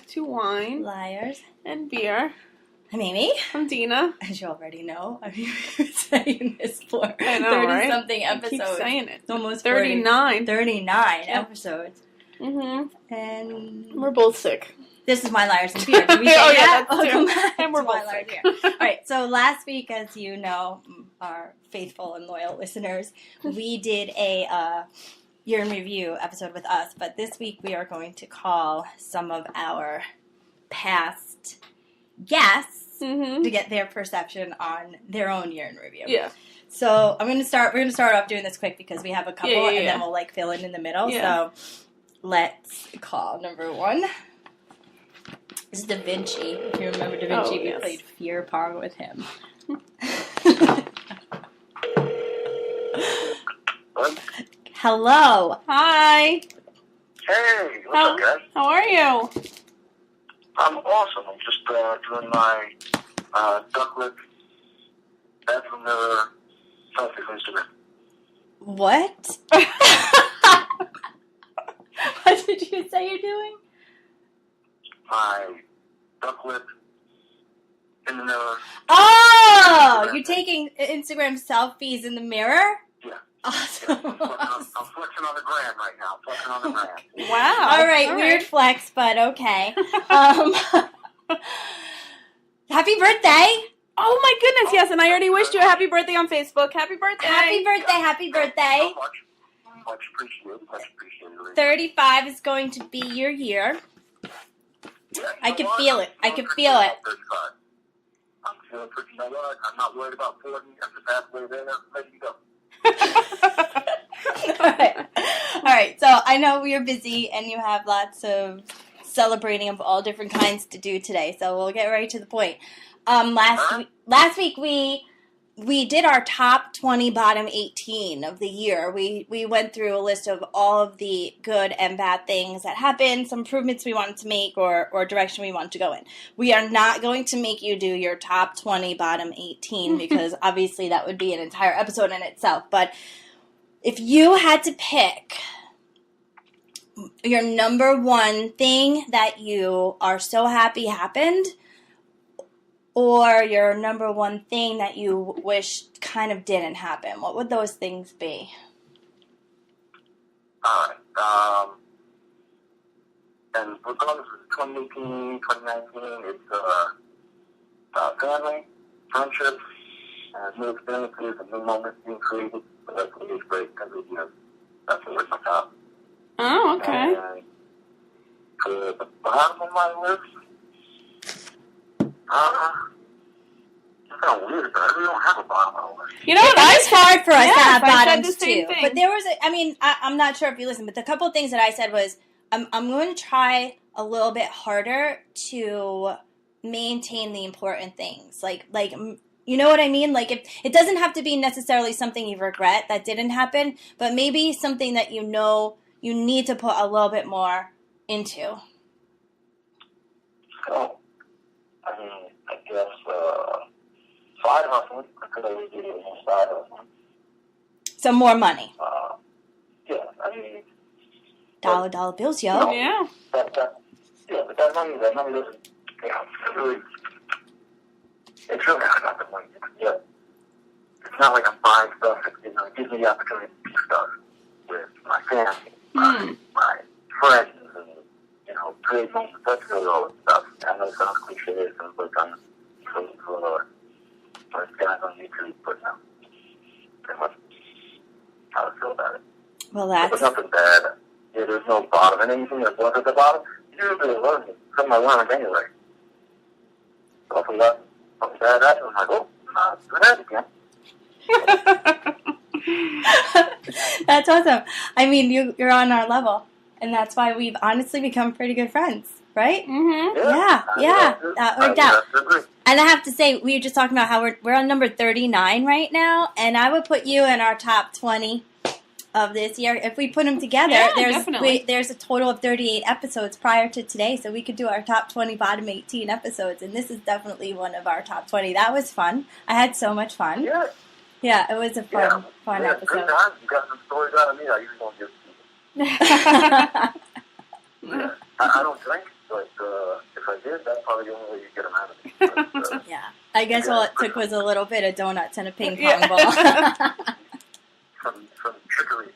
back to Wine, Liars, and Beer. I'm Amy. I'm Dina. As you already know, I've been saying this for 30-something episodes. I keep saying it. It's almost 39. 39 episodes. Mm-hmm. And we're both sick. This is My Liars and Beer. Did we say that? Welcome back and we're My both Liars sick. All right, so last week, as you know, our faithful and loyal listeners, we did a year in review episode with us, but this week we are going to call some of our past guests to get their perception on their own year in review. Yeah. So we're gonna start off doing this quick because we have a couple and then we'll fill in the middle. Yeah. So let's call number one. This is Da Vinci. If you remember Da Vinci, we played Fear Pong with him. Hello. Hi. Hey, what's up, guys? How are you? I'm awesome. I'm just doing my duck lip bathroom mirror selfie for Instagram. What? What did you say you're doing? My duck lip in the mirror. Oh! You're taking Instagram selfies in the mirror? Yeah. Awesome. I'm flexing on the gram right now. Flexing on the gram. Wow. All right, weird flex, but okay. Happy birthday! Oh my goodness, yes, and I already wished you a happy birthday on Facebook. Happy birthday! Happy birthday, happy birthday. Much appreciated. 35 is going to be your year. Yeah, I can feel it. I can feel it. 35. I'm feeling pretty, you know what? I'm not worried about 40. I'm just halfway there. Ready to go. All right. So I know you're busy and you have lots of celebrating of all different kinds to do today. So we'll get right to the point. Last week we did our top 20, bottom 18 of the year. We went through a list of all of the good and bad things that happened, some improvements we wanted to make or direction we wanted to go in. We are not going to make you do your top 20, bottom 18 because obviously that would be an entire episode in itself. But if you had to pick your number one thing that you are so happy happened, or your number one thing that you wish kind of didn't happen, what would those things be? All right. And regardless of 2018, 2019, it's family, friendships, new experiences, and new moments being created. So that's what is great because that's what's my top. Oh, okay. And for the bottom of my list, it's kind of weird, but I really don't have a bottom of my list. You know what? It's hard for us to have bottoms too. Thing. But there was, I'm not sure if you listened, but the couple of things that I said was, I'm going to try a little bit harder to maintain the important things. Like, you know what I mean? Like, it doesn't have to be necessarily something you regret that didn't happen, but maybe something that you know you need to put a little bit more into. So, I mean, I guess, side hustling. I could always do more side hustling. Some more money. Yeah, I mean... Dollar bills, yo. You know, Yeah. But that money doesn't, it's really not about the money. Yeah. It's not like I'm buying stuff that, it gives me the opportunity to do stuff with my family, my friends, and, create moments. That's really all the stuff. I know it sounds cliche, it sounds like I'm for guys on YouTube, but pretty much how I feel about it. Well, There's nothing bad. Yeah, there's no bottom. And anything that was at the bottom, usually I learn it. From my learning anyway. So if we got something bad at it, I'm like, oh, do that again. That's awesome. I mean, you're on our level, and that's why we've honestly become pretty good friends, right? Mm-hmm. Yeah, that worked out. And I have to say, we were just talking about how we're on number 39 right now, and I would put you in our top 20 of this year. If we put them together, there's a total of 38 episodes prior to today, so we could do our top 20, bottom 18 episodes, and this is definitely one of our top 20. That was fun. I had so much fun. Yeah, it was a fun episode. Good times. You got some stories out of me I usually don't give to people. I don't drink, but probably the only way you get them out of me. But, Yeah. I guess all it took was a little bit of donuts and a ping pong Yeah. ball. from trickery.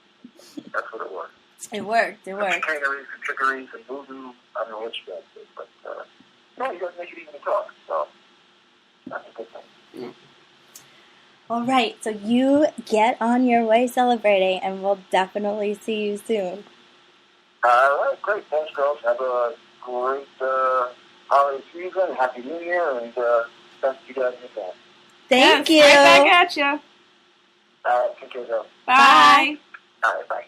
That's what it was. It worked. It worked. Chicaneries and trickeries and voodoo. I don't know what you guys did, but no, you guys make it even to talk. So that's a good thing. All right. So you get on your way celebrating, and we'll definitely see you soon. All right, great. Thanks, girls. Have a great holiday season. Happy New Year, and thank you guys again. Thank you. Right back at you. All right, take care, girls. Bye. All right, bye.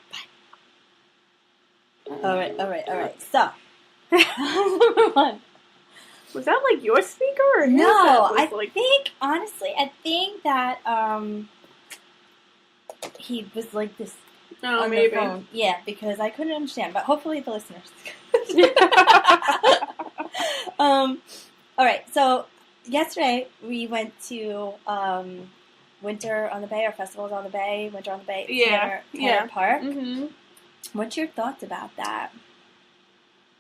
All right. So, number one. Was that like your speaker or his? No, That was, I think that he was like this Oh, on maybe. the phone. Yeah, because I couldn't understand, but hopefully the listeners. All right, so yesterday we went to Winter on the Bay, or Festivals on the Bay, Winter on the Bay, Tanner Park. Mm-hmm. What's your thoughts about that?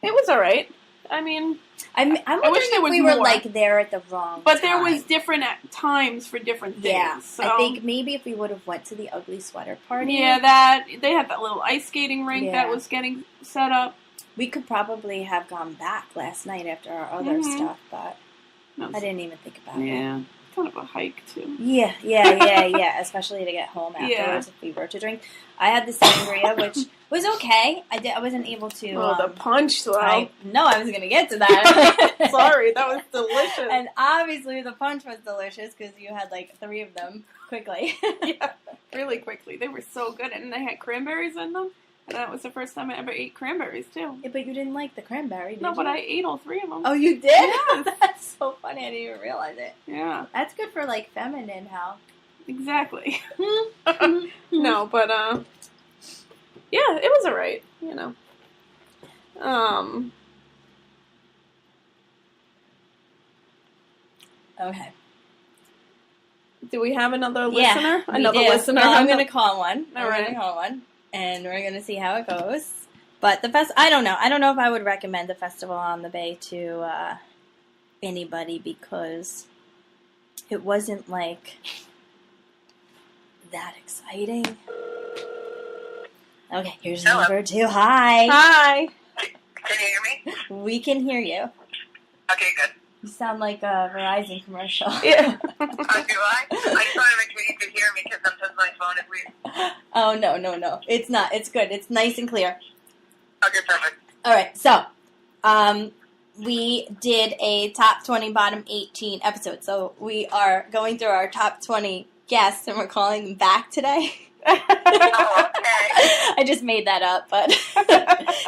It was all right. I mean, I'm wondering wish there if was we were more. like there at the wrong but time. there was different times for different things. Yeah, So. I think maybe if we would have went to the ugly sweater party, Yeah, that they had that little ice skating rink Yeah. that was getting set up. we could probably have gone back last night after our other Mhm. stuff, but No, I didn't even think about it. yeah, kind of a hike too. Yeah, especially to get home afterwards if we were to drink. I had the sangria, which was okay. I wasn't able to. Oh, the punch though. I was going to get to that. Sorry, that was delicious. And obviously the punch was delicious because you had like 3 of them quickly. Yeah, really quickly. They were so good, and they had cranberries in them. And that was the first time I ever ate cranberries too. Yeah, but you didn't like the cranberry, did No, you? but I ate all 3 of them. Oh, you did? Yes. That's so funny. I didn't even realize it. Yeah, That's good for like feminine health. exactly. No, but yeah, it was alright. You know. Okay. Do we have another Yeah, listener? we Another do. listener. Well, I'm going to call one. All I'm right. going to call one. And we're going to see how it goes. But I don't know. I don't know if I would recommend the Festival on the Bay to anybody because it wasn't like that exciting. Okay, here's Hello. number 2. Hi. Hi. Can you hear me? We can hear you. Okay, good. You sound like a Verizon commercial. Yeah. Do I? I just wanted to make sure you could hear me because sometimes my phone is weird. Oh, no. It's not. It's good. It's nice and clear. Okay, perfect. All right, so we did a top 20, bottom 18 episode. So we are going through our top 20 guests, and we're calling them back today. Oh, okay. I just made that up, but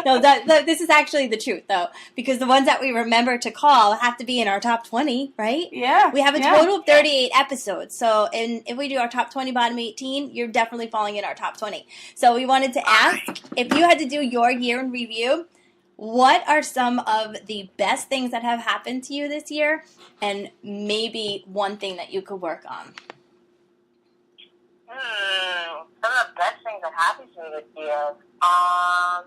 no, this is actually the truth, though, because the ones that we remember to call have to be in our top 20, right? Yeah. We have a total of 38 episodes, so if we do our top 20, bottom 18, you're definitely falling in our top 20. So we wanted to ask, if you had to do your year in review, what are some of the best things that have happened to you this year, and maybe one thing that you could work on? Some of the best things that happened to me this year. I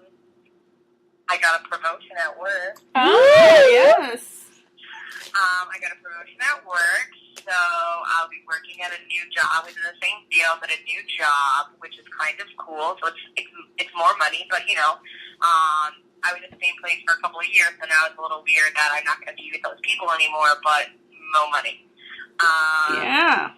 got a promotion at work. Oh, yes. I got a promotion at work, so I'll be working at a new job within the same field, but a new job, which is kind of cool. So it's more money, but I was at the same place for a couple of years, so now it's a little weird that I'm not going to be with those people anymore, but more money. Yeah.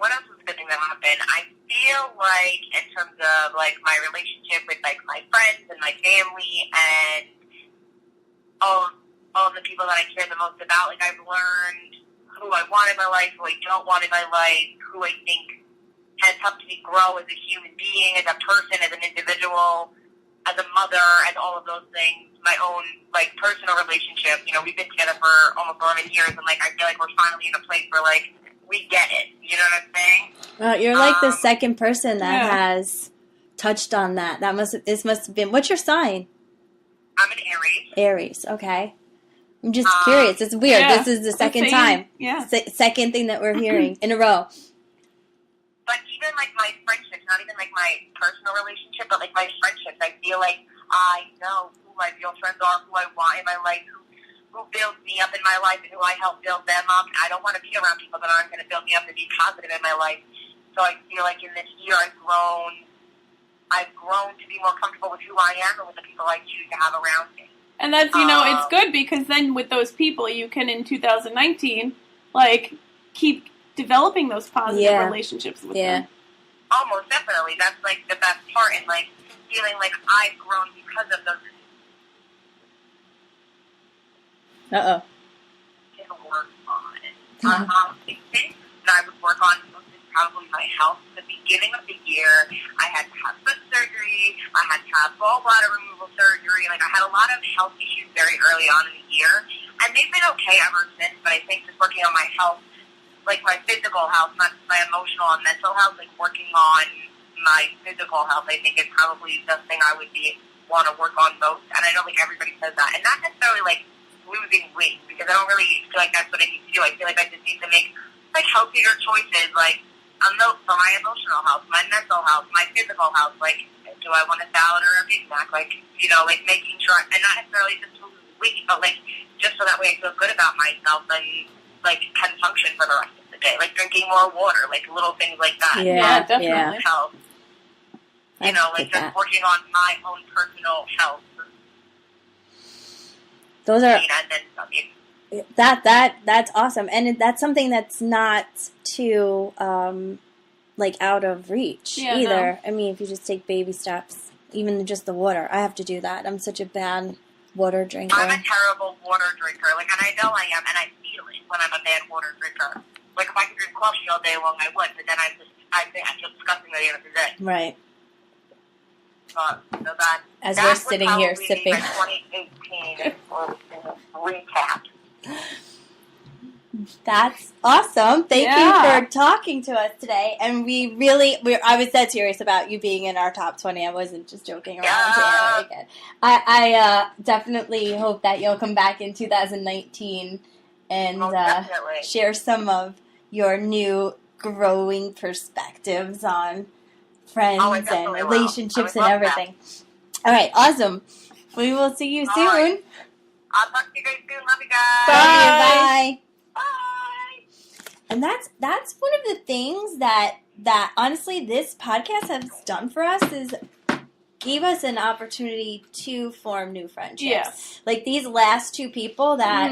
What else was a good thing that happened? I feel like in terms of like my relationship with like my friends and my family and all of the people that I care the most about, like I've learned who I want in my life, who I don't want in my life, who I think has helped me grow as a human being, as a person, as an individual, as a mother, as all of those things. My own like personal relationship. We've been together for almost 11 years, and like I feel like we're finally in a place where like we get it. You know what I'm saying? Well, you're like the second person that Yeah. has touched on that. This must have been. What's your sign? I'm an Aries. Aries. Okay. I'm just curious. It's weird. Yeah. This is the second Same. time. Yeah. Second thing that we're hearing in a row. But even like my friendships, not even like my personal relationship, but like my friendships, I feel like I know who my real friends are, who I want in my life, who who builds me up in my life and who I help build them up. I don't want to be around people that aren't going to build me up and be positive in my life. So I feel like in this year I've grown to be more comfortable with who I am and with the people I choose to have around me. And that's, it's good because then with those people you can in 2019, like, keep developing those positive relationships with them. Oh, most definitely. That's, like, the best part. And, like, feeling like I've grown because of those. Uh-oh. Can work on it. I think that I would work on probably my health. At the beginning of the year, I had to have foot surgery. I had to have gallbladder removal surgery. Like, I had a lot of health issues very early on in the year. And they've been okay ever since, but I think just working on my health, like my physical health, not my emotional and mental health, like working on my physical health, I think is probably the thing I would want to work on most. And I don't think everybody says that. And not necessarily like losing weight, because I don't really feel like that's what I need to do. I feel like I just need to make like healthier choices, like on those for my emotional health, my mental health, my physical health. Like, do I want a salad or a Big Mac? Like, like making sure, and not necessarily just to lose weight, but like just so that way I feel good about myself and like can function for the rest of the day. Like drinking more water, like little things like that. Yeah, definitely. Health. Like just working on my own personal health. Those are and then that's awesome, and that's something that's not too like out of reach either. No. I mean, if you just take baby steps, even just the water. I have to do that. I'm such a bad water drinker. I'm a terrible water drinker. Like, and I know I am, and I feel it when I'm a bad water drinker. Like, if I could drink coffee all day long, I would, but then I feel disgusting at the end of the day. Right. So that, as we're sitting here sipping. 2018 recap. That's awesome. Thank you for talking to us today. And I was dead serious about you being in our top 20. I wasn't just joking around. Again. I definitely hope that you'll come back in 2019 and share some of your new growing perspectives on friends and relationships and everything. That. All right, awesome. We will see you soon. Right. I'll talk to you guys soon. Love you guys. Bye. Bye. And that's one of the things that honestly this podcast has done for us is gave us an opportunity to form new friendships. Yes. Like these last two people that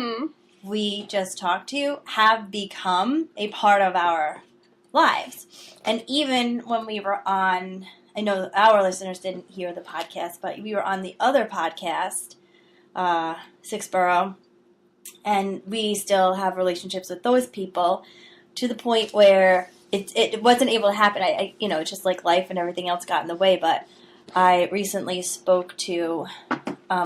we just talked to have become a part of our lives. And even when we were on, I know our listeners didn't hear the podcast, but we were on the other podcast, Six Borough, and we still have relationships with those people to the point where it wasn't able to happen. I just like life and everything else got in the way, but I recently spoke to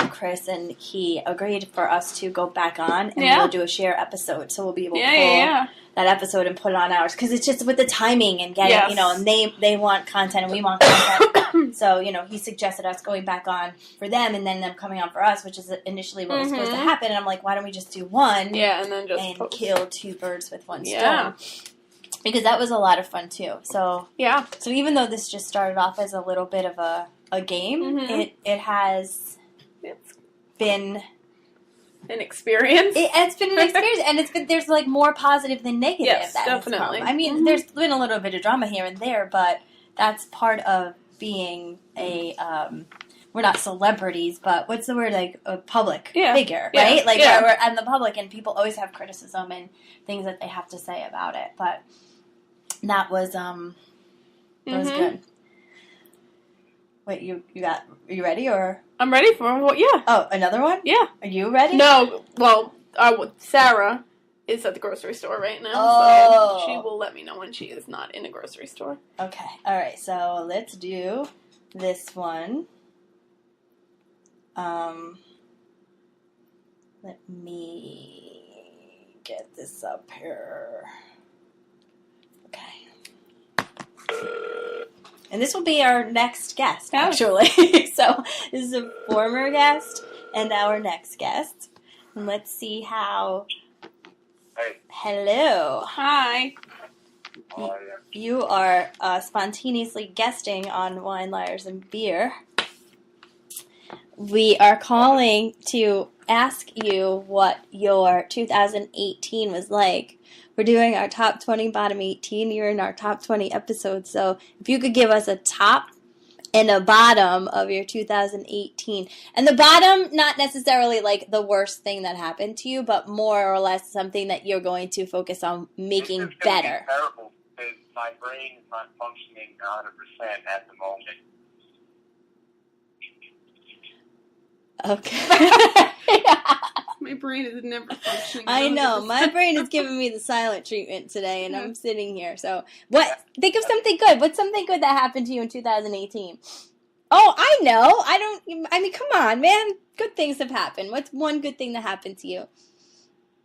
Chris, and he agreed for us to go back on, and we'll do a share episode, so we'll be able to pull that episode and put it on ours, because it's just with the timing and getting, and they want content and we want content. So, he suggested us going back on for them and then them coming on for us, which is initially what was supposed to happen. And I'm like, why don't we just do one? Yeah, and then just kill two birds with one stone. Because that was a lot of fun too. So So even though this just started off as a little bit of a game, it has been an experience. It's been an experience, and there's like more positive than negative. Yes, definitely. I mean, there's been a little bit of drama here and there, but that's part of being we're not celebrities, but what's the word, like a public figure, right? Like we're in the public, and people always have criticism and things that they have to say about it. But that was good. Wait, are you ready or? I'm ready for what? Yeah. Oh, another one? Yeah. Are you ready? No. Well, Sarah is at the grocery store right now, so she will let me know when she is not in a grocery store. Okay. All right. So let's do this one. Let me get this up here. Okay. And this will be our next guest, actually. So this is a former guest and our next guest. And let's see how... Hey. Hello. Hi. How are you? You are spontaneously guesting on Wine, Liars, and Beer. We are calling to ask you what your 2018 was like. We're doing our top 20, bottom 18. You're in our top 20 episodes. So if you could give us a top and a bottom of your 2018. And the bottom, not necessarily like the worst thing that happened to you, but more or less something that you're going to focus on making better. It's terrible because my brain is not functioning 100% at the moment. Okay. My brain is never functioning. I know. My brain is giving me the silent treatment today, and I'm sitting here. So, think of something good. What's something good that happened to you in 2018? Oh, I know. I mean, come on, man. Good things have happened. What's one good thing that happened to you?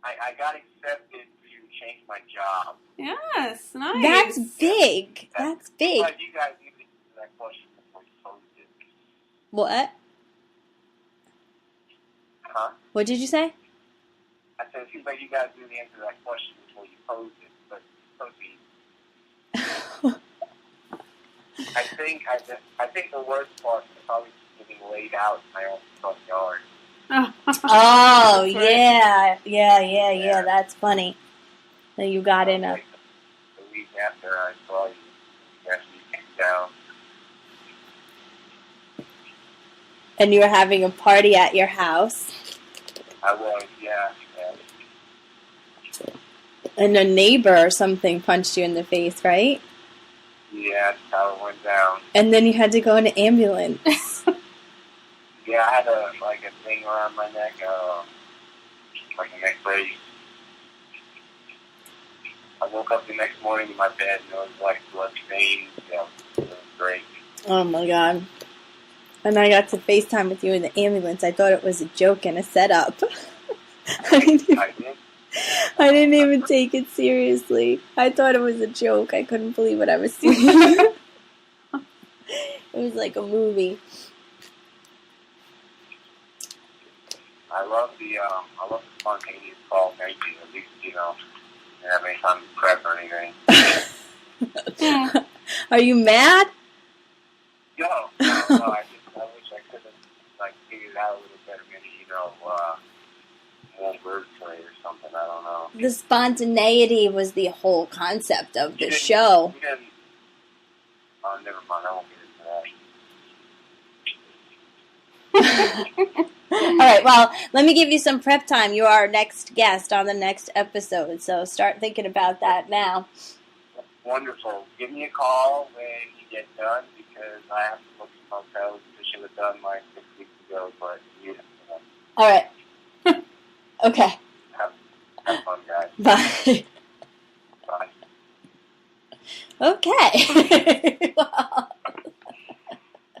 I got accepted to change my job. Yes, nice. That's big. That's big. But you guys need to answer that question before you post it. What? Huh? What did you say? I said, it seems like you guys didn't answer that question before you post it, but proceed. I think the worst part is probably getting laid out in my own front yard. Oh, yeah. That's funny. That you got in a... Like the week after I saw you actually came down. And you were having a party at your house. I was, yeah. And a neighbor or something punched you in the face, right? Yeah, that's how it went down. And then you had to go in an ambulance. Yeah, I had a thing around my neck, like a neck brace. I woke up the next morning in my bed and it was like blood stains. Yeah, it was great. Oh my God. And I got to FaceTime with you in the ambulance. I thought it was a joke and a setup. I didn't even take it seriously. I thought it was a joke. I couldn't believe what I was seeing. It was like a movie. I love the spontaneous call. Thank you. At least, you didn't have any time to prep or anything. Are you mad? No, I wish I could have figured it out a little better. Maybe more wordplay or something. I don't know. The spontaneity was the whole concept of the show. Oh, never mind. I won't get into that. All right, well, let me give you some prep time. You are our next guest on the next episode, so start thinking about that now. Wonderful. Give me a call when you get done because I have to book some hotels. I should have done 6 weeks ago, but you know. All right. Okay. Have fun, guys. Bye. Bye. Okay. Well,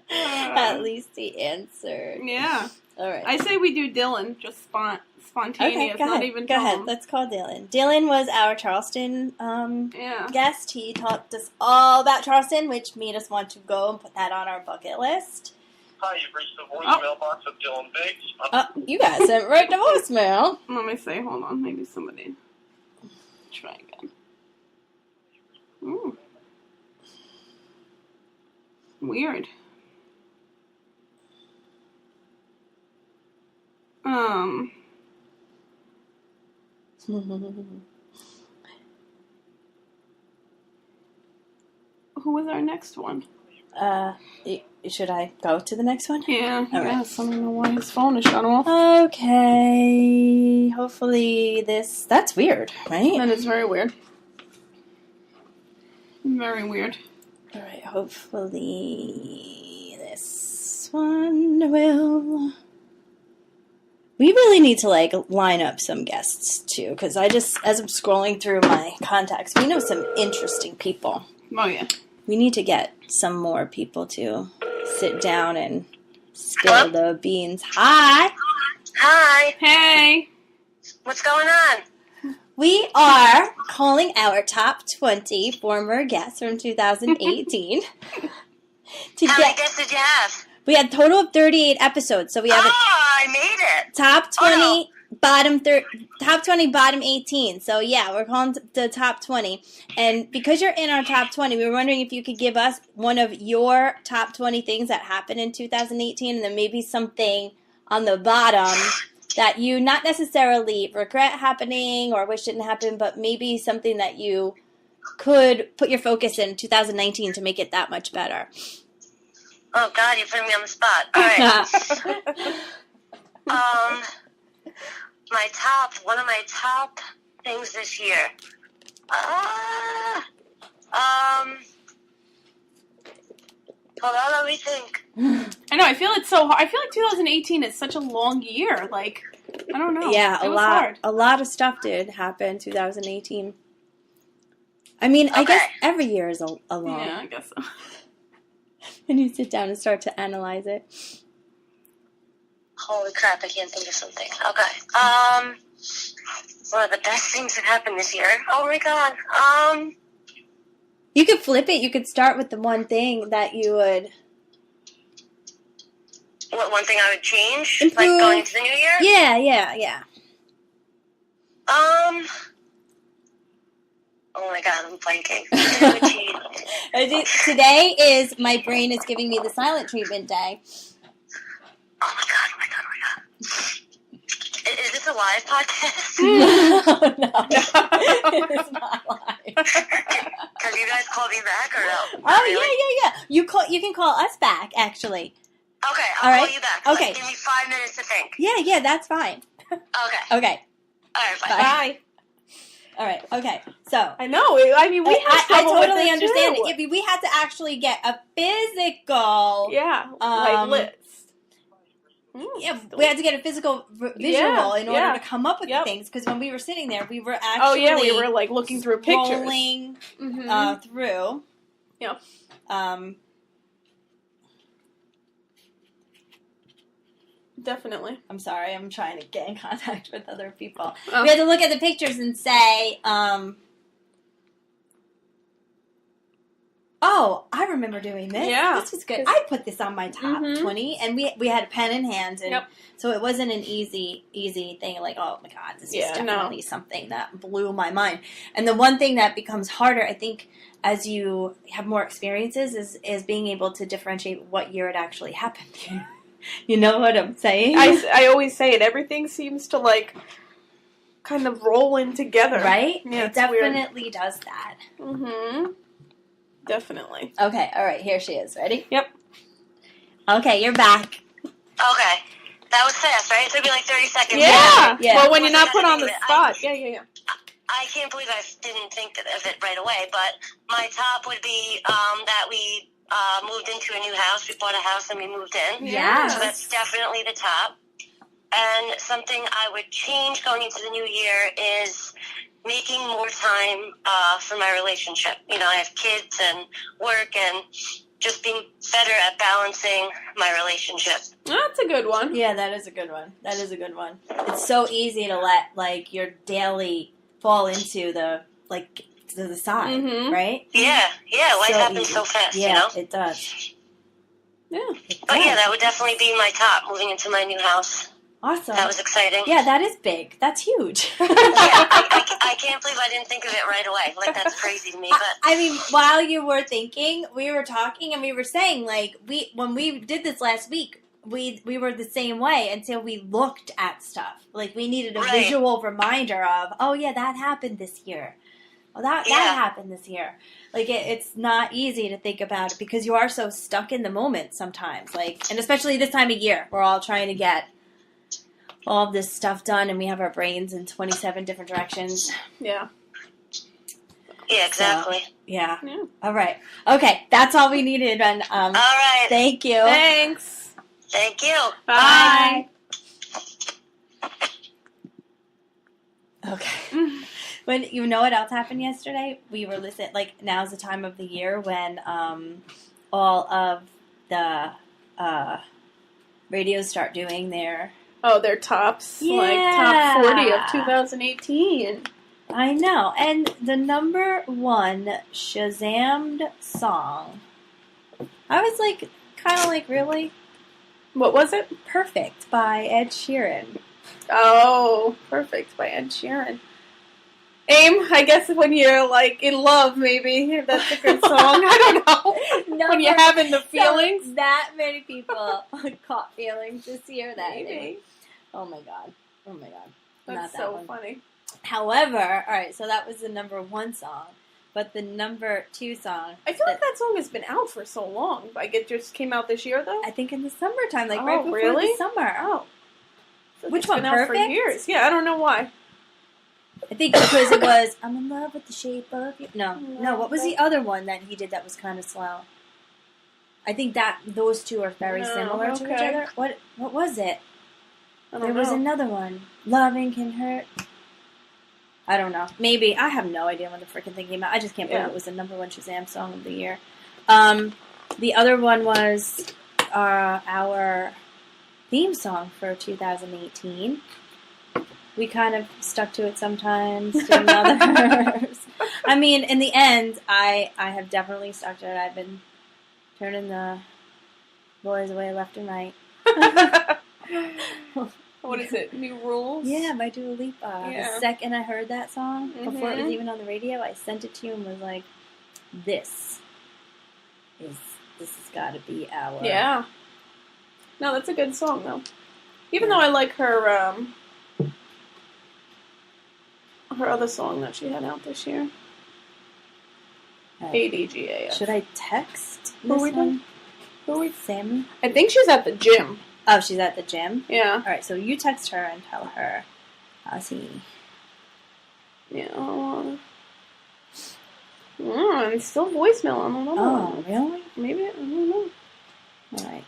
at least he answered. Yeah. All right. I say we do Dylan, just spontaneous, Okay, not even Go ahead. Tom. Let's call Dylan. Dylan was our Charleston Yeah. guest. He talked us all about Charleston, which made us want to go and put that on our bucket list. Hi, you've reached the voicemail box of Dylan Biggs. You guys sent right to voicemail. Let me see. Hold on. Maybe somebody. Try again. Ooh. Weird. Who was our next one? Should I go to the next one? Yeah, All right. yes. I don't know why his phone is shut off. Okay. Hopefully that's weird, right? That is very weird. Very weird. All right, hopefully this one will... We really need to, line up some guests, too, because as I'm scrolling through my contacts, we know some interesting people. Oh, yeah. We need to get some more people to sit down and spill the beans. Hi! Hi. Hey! What's going on? We are calling our top 20 former guests from 2018. How many guests did you have? We had a total of 38 episodes, so we have I made it. top 20, top 20, bottom 18. So yeah, we're calling the top 20. And because you're in our top 20, we were wondering if you could give us one of your top 20 things that happened in 2018, and then maybe something on the bottom that you not necessarily regret happening or wish didn't happen, but maybe something that you could put your focus in 2019 to make it that much better? Oh, God, you're putting me on the spot. All right. One of my top things this year. Hold on, let me think. I know. I feel it's so hard. I feel like 2018 is such a long year. Like, I don't know. Yeah, it was hard. A lot of stuff did happen 2018. I mean, I Okay. guess every year is a long. Yeah, I guess so. When you sit down and start to analyze it. Holy crap, I can't think of something. Okay. One of the best things that happened this year. Oh my God. You could flip it. You could start with the one thing that you would... What one thing I would change? Improve. Like going into the new year? Yeah. Oh my God, I'm blanking. What I would change? Today is my brain is giving me the silent treatment day. Oh my God. Is this a live podcast? No. It's not live. Can you guys call me back or no? Oh, yeah. You can call us back, actually. Okay, All I'll right. call you back. Okay. Like, give me 5 minutes to think. Yeah, that's fine. Okay. Okay. All right, bye. Bye. All right. Okay. So I know. I mean, I totally with understand too. it. Yeah, we had to actually get a physical. Yeah, like list. Yeah, we had to get a physical visual in order to come up with the things. Because when we were sitting there, we were actually we were like looking through pictures, rolling through. Yep. Definitely. I'm sorry, I'm trying to get in contact with other people. Oh. We had to look at the pictures and say, oh, I remember doing this. Yeah. This was good. I put this on my top 20, and we had a pen in hand, and so it wasn't an easy thing, like, oh my God, this is definitely something that blew my mind. And the one thing that becomes harder, I think, as you have more experiences, is being able to differentiate what year it actually happened. You know what I'm saying? I always say it. Everything seems to like kind of roll in together, right? Yeah, it definitely does that. Definitely. Okay, all right. Here she is. Ready? Yep. Okay, you're back. Okay. That was fast, right? It took me like 30 seconds. Yeah. Yeah. Well, when you're not put on the spot. Yeah. I can't believe I didn't think of it right away, but my top would be that we moved into a new house. We bought a house and we moved in. Yeah. So that's definitely the top. And something I would change going into the new year is making more time for my relationship. You know, I have kids and work and just being better at balancing my relationship. That's a good one. Yeah, that is a good one. It's so easy to let, like, your daily fall into the, like, to the side, right? Yeah. Life So happens easy. so fast, Yeah, you know? it does. Yeah. But yeah, that would definitely be my top, moving into my new house. Awesome. That was exciting. Yeah, that is big. That's huge. I can't believe I didn't think of it right away. Like, that's crazy to me. But I mean, while you were thinking, we were talking and we were saying, like, when we did this last week, we were the same way until we looked at stuff. Like, we needed a visual reminder of, oh yeah, that happened this year. Oh, that happened this year. Like, it's not easy to think about it because you are so stuck in the moment sometimes. Like, and especially this time of year, we're all trying to get all of this stuff done, and we have our brains in 27 different directions. Yeah. yeah, exactly. So, yeah. Yeah. All right. Okay, that's all we needed. And All right. thank you. Thanks. Thank you. Bye. Okay. When you know what else happened yesterday? We were listening. Like, now's the time of the year when all of the radios start doing their. Oh, their tops, like top 40 of 2018. I know. And the number one Shazammed song, I was like, kind of like, really? What was it? Perfect by Ed Sheeran. Oh, Perfect by Ed Sheeran. Aim, I guess when you're like in love, maybe that's a good song. I don't know. No, when you're having the feelings. That many people caught feelings this year. That Maybe. Oh my God. Oh my god. That's Not that so one. funny. However, alright, so that was the number 1 song. But the number 2 song... I feel like that song has been out for so long. Like, it just came out this year, though? I think in the summertime, like Oh, right before really? the summer. Oh. Which It's one, been out for Perfect? years. Yeah, I don't know why. I think because it was, I'm in love with the shape of you. No, what was the other one that he did that was kind of slow? I think that those two are very similar to each other. What was it? There was another one. Loving Can Hurt. I don't know. Maybe. I have no idea when the freaking thing came out. I just can't believe it was the number 1 Shazam song of the year. The other one was our theme song for 2018. We kind of stuck to it sometimes, doing others. I mean, in the end, I have definitely stuck to it. I've been turning the boys away left and right. What is it? New Rules? Yeah, by Dua Lipa. Yeah. The second I heard that song, before it was even on the radio, I sent it to you and was like, this has got to be our... Yeah. No, that's a good song, though. Even though I like her other song that she had out this year. ADGAF. Should I text Who are we this one? Who are we? Sammy? I think she's at the gym. Oh, she's at the gym? Yeah. Alright, so you text her and tell her, how's he? Yeah. It's still voicemail on another one. Oh, really? Maybe, I don't know. Alright.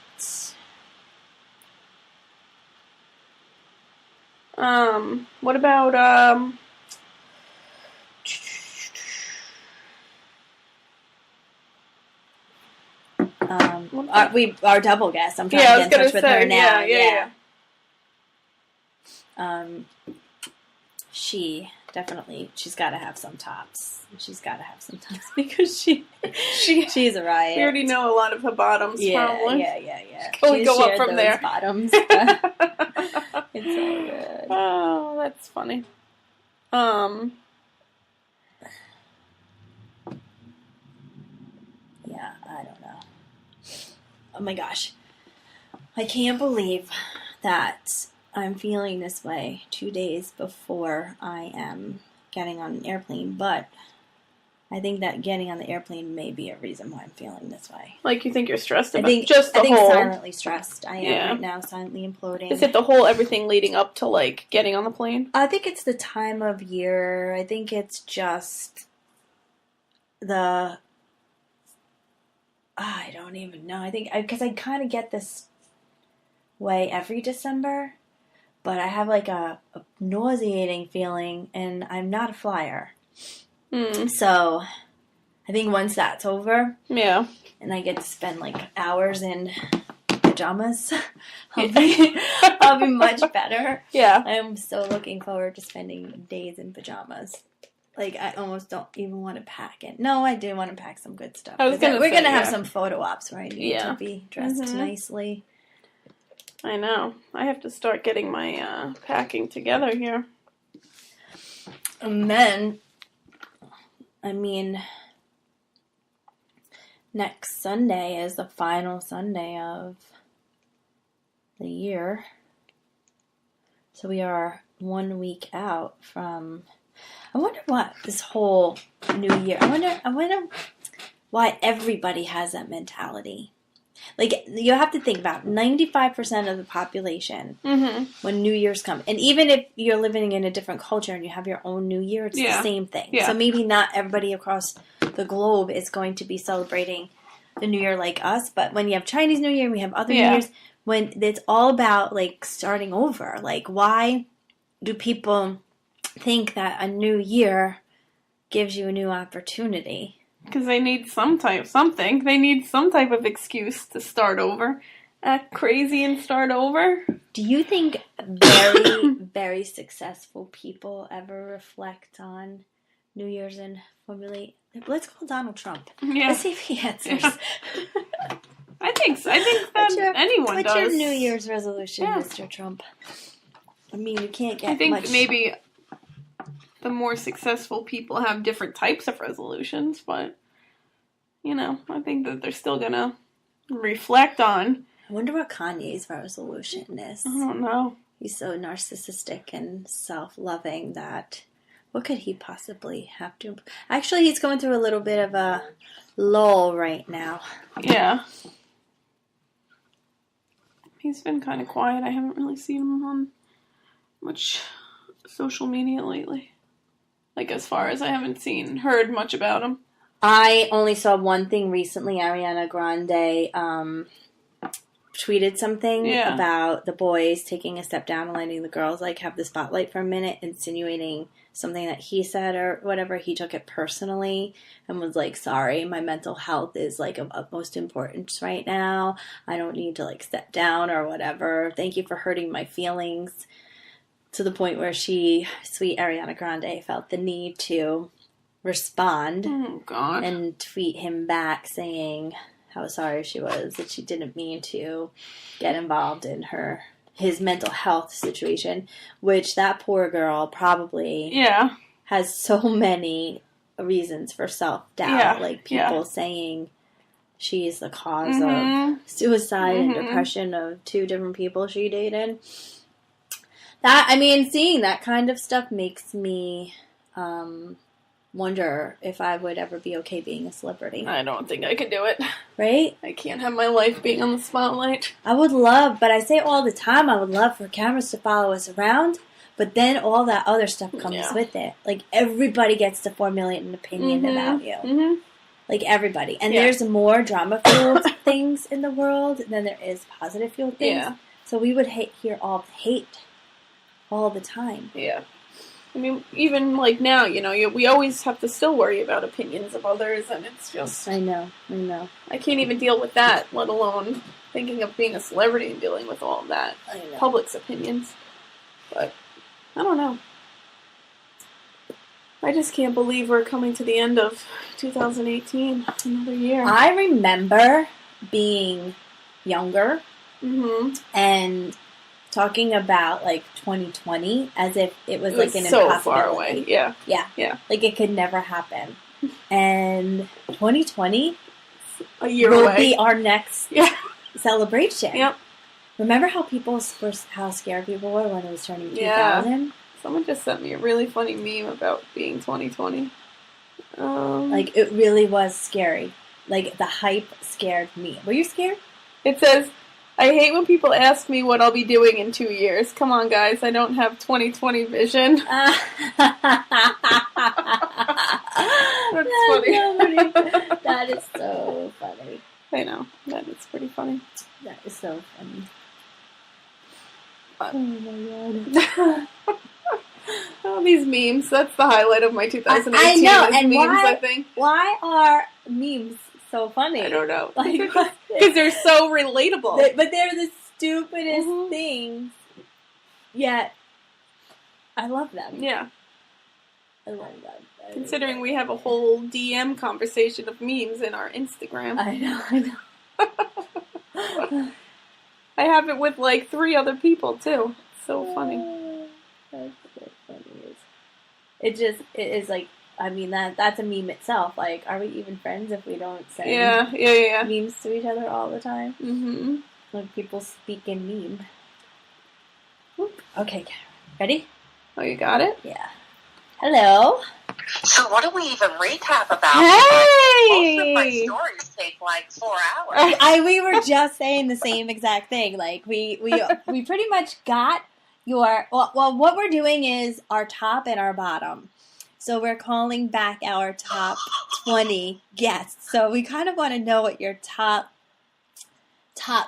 What about, our double guest. I'm trying to get in touch with her now. Yeah. She's got to have some tops. She's got to have some tops because she's a riot. We already know a lot of her bottoms, probably. Yeah. Can we go up from there? Bottoms. It's all good. Oh, that's funny. Yeah, I don't know. Oh my gosh. I can't believe that I'm feeling this way 2 days before I am getting on an airplane, but I think that getting on the airplane may be a reason why I'm feeling this way. Like, you think you're stressed about I think whole... silently stressed. I am right now, silently imploding. Is it the whole everything leading up to, like, getting on the plane? I think it's the time of year. I think it's just I don't even know. I think because I kind of get this way every December, but I have like a nauseating feeling, and I'm not a flyer. So I think once that's over, and I get to spend like hours in pajamas, I'll be much better. Yeah, I'm so looking forward to spending days in pajamas. Like, I almost don't even want to pack it. No, I do want to pack some good stuff. We're going to have some photo ops where I need to be dressed nicely. I know. I have to start getting my packing together here. And then, I mean, next Sunday is the final Sunday of the year. So we are 1 week out from... I wonder what this whole new year... I wonder why everybody has that mentality. Like, you have to think about 95% of the population when New Year's come. And even if you're living in a different culture and you have your own New Year, it's the same thing. Yeah. So maybe not everybody across the globe is going to be celebrating the New Year like us. But when you have Chinese New Year and we have other New Years, when it's all about, like, starting over. Like, why do people think that a new year gives you a new opportunity? Because they need something. They need some type of excuse to start over. Act crazy and start over. Do you think very, very successful people ever reflect on New Year's and formulate... Let's call Donald Trump. Yeah. Let's see if he answers. I think so. I think that anyone does. What's your New Year's resolution, Mr. Trump? I mean, you can't get much... I think maybe... the more successful people have different types of resolutions, but, you know, I think that they're still gonna reflect on. I wonder what Kanye's resolution is. I don't know. He's so narcissistic and self-loving that what could he possibly have to... Actually, he's going through a little bit of a lull right now. Yeah. He's been kind of quiet. I haven't really seen him on much social media lately. Like, as far as I haven't heard much about him. I only saw one thing recently. Ariana Grande tweeted something about the boys taking a step down and letting the girls, like, have the spotlight for a minute, insinuating something that he said or whatever. He took it personally and was like, sorry, my mental health is, like, of utmost importance right now. I don't need to, like, step down or whatever. Thank you for hurting my feelings. To the point where sweet Ariana Grande, felt the need to respond and tweet him back saying how sorry she was, that she didn't mean to get involved in his mental health situation, which that poor girl probably has so many reasons for self-doubt, like people saying she's the cause of suicide and depression of 2 different people she dated. Seeing that kind of stuff makes me wonder if I would ever be okay being a celebrity. I don't think I could do it. Right? I can't have my life being on the spotlight. I would love, but I say all the time, I would love for cameras to follow us around, but then all that other stuff comes with it. Like, everybody gets to formulate an opinion about you. Like, everybody. And there's more drama-fueled things in the world than there is positive-fueled things. Yeah. So we would hear all the hate all the time. Yeah. I mean, even, like, now, we always have to still worry about opinions of others, and it's just... I know. I can't even deal with that, let alone thinking of being a celebrity and dealing with all of that. Public's opinions. But, I don't know. I just can't believe we're coming to the end of 2018. Another year. I remember being younger and talking about, like, 2020 as if it was like an so impossibility. Far away. Yeah. Like, it could never happen. And 2020 a year will away. Be our next celebration. Yep. Remember how scared people were when it was turning 2000? Someone just sent me a really funny meme about being 2020. Like, it really was scary. Like, the hype scared me. Were you scared? It says, I hate when people ask me what I'll be doing in 2 years. Come on, guys. I don't have 2020 vision. That's funny. That is so funny. I know. That is pretty funny. That is so funny. Oh, my God. Oh, these memes. That's the highlight of my 2018. I know. And memes, I think. Why are memes so funny? I don't know. Because they're so relatable. But they're the stupidest things. Yet, I love them. Yeah. I love them. Considering we have a whole DM conversation of memes in our Instagram. I know. I have it with, like, 3 other people, too. It's so funny. That's so funny. It is like, I mean, that's a meme itself. Like, are we even friends if we don't send memes to each other all the time? Mm-hmm. Like, people speak in meme. Okay, ready? Oh, you got it? Yeah. Hello. So what do we even recap about? Hey! Most of my stories take like 4 hours. We were just saying the same exact thing. Like, we pretty much got your... Well, what we're doing is our top and our bottom. So we're calling back our top 20 guests. So we kind of want to know what your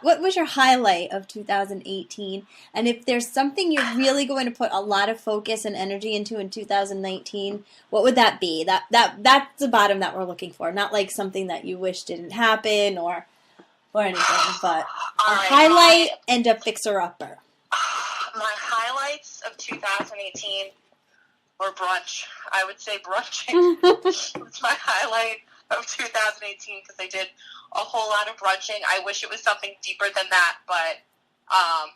what was your highlight of 2018? And if there's something you're really going to put a lot of focus and energy into in 2019, what would that be? That's the bottom that we're looking for. Not like something that you wish didn't happen or anything, but a highlight and a fixer-upper. My highlights of 2018 were brunch. I would say brunching was my highlight of 2018 because I did a whole lot of brunching. I wish it was something deeper than that, but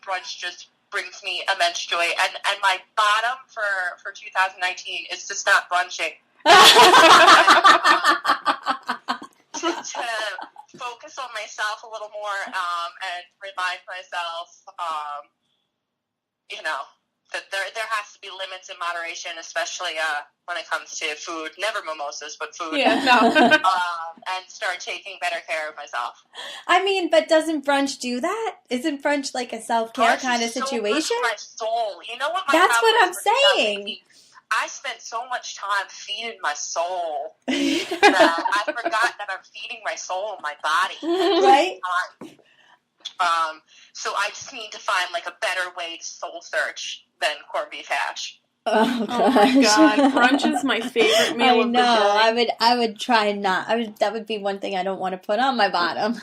brunch just brings me immense joy. And my bottom for 2019 is to stop brunching. To focus on myself a little more and remind myself you know, that there has to be limits and moderation, especially when it comes to food. Never mimosas, but food. Yeah, no. And start taking better care of myself. I mean, but doesn't brunch do that? Isn't brunch like a self-care Brunch kind of is so situation? good for my soul. You know what? That's what I'm saying. I spent so much time feeding my soul that I forgot that I'm feeding my soul and my body. Right? So I just need to find like a better way to soul search than corned beef hash. Oh, Oh my god, brunch is my favorite meal of the day. I would try not. that would be one thing I don't want to put on my bottom.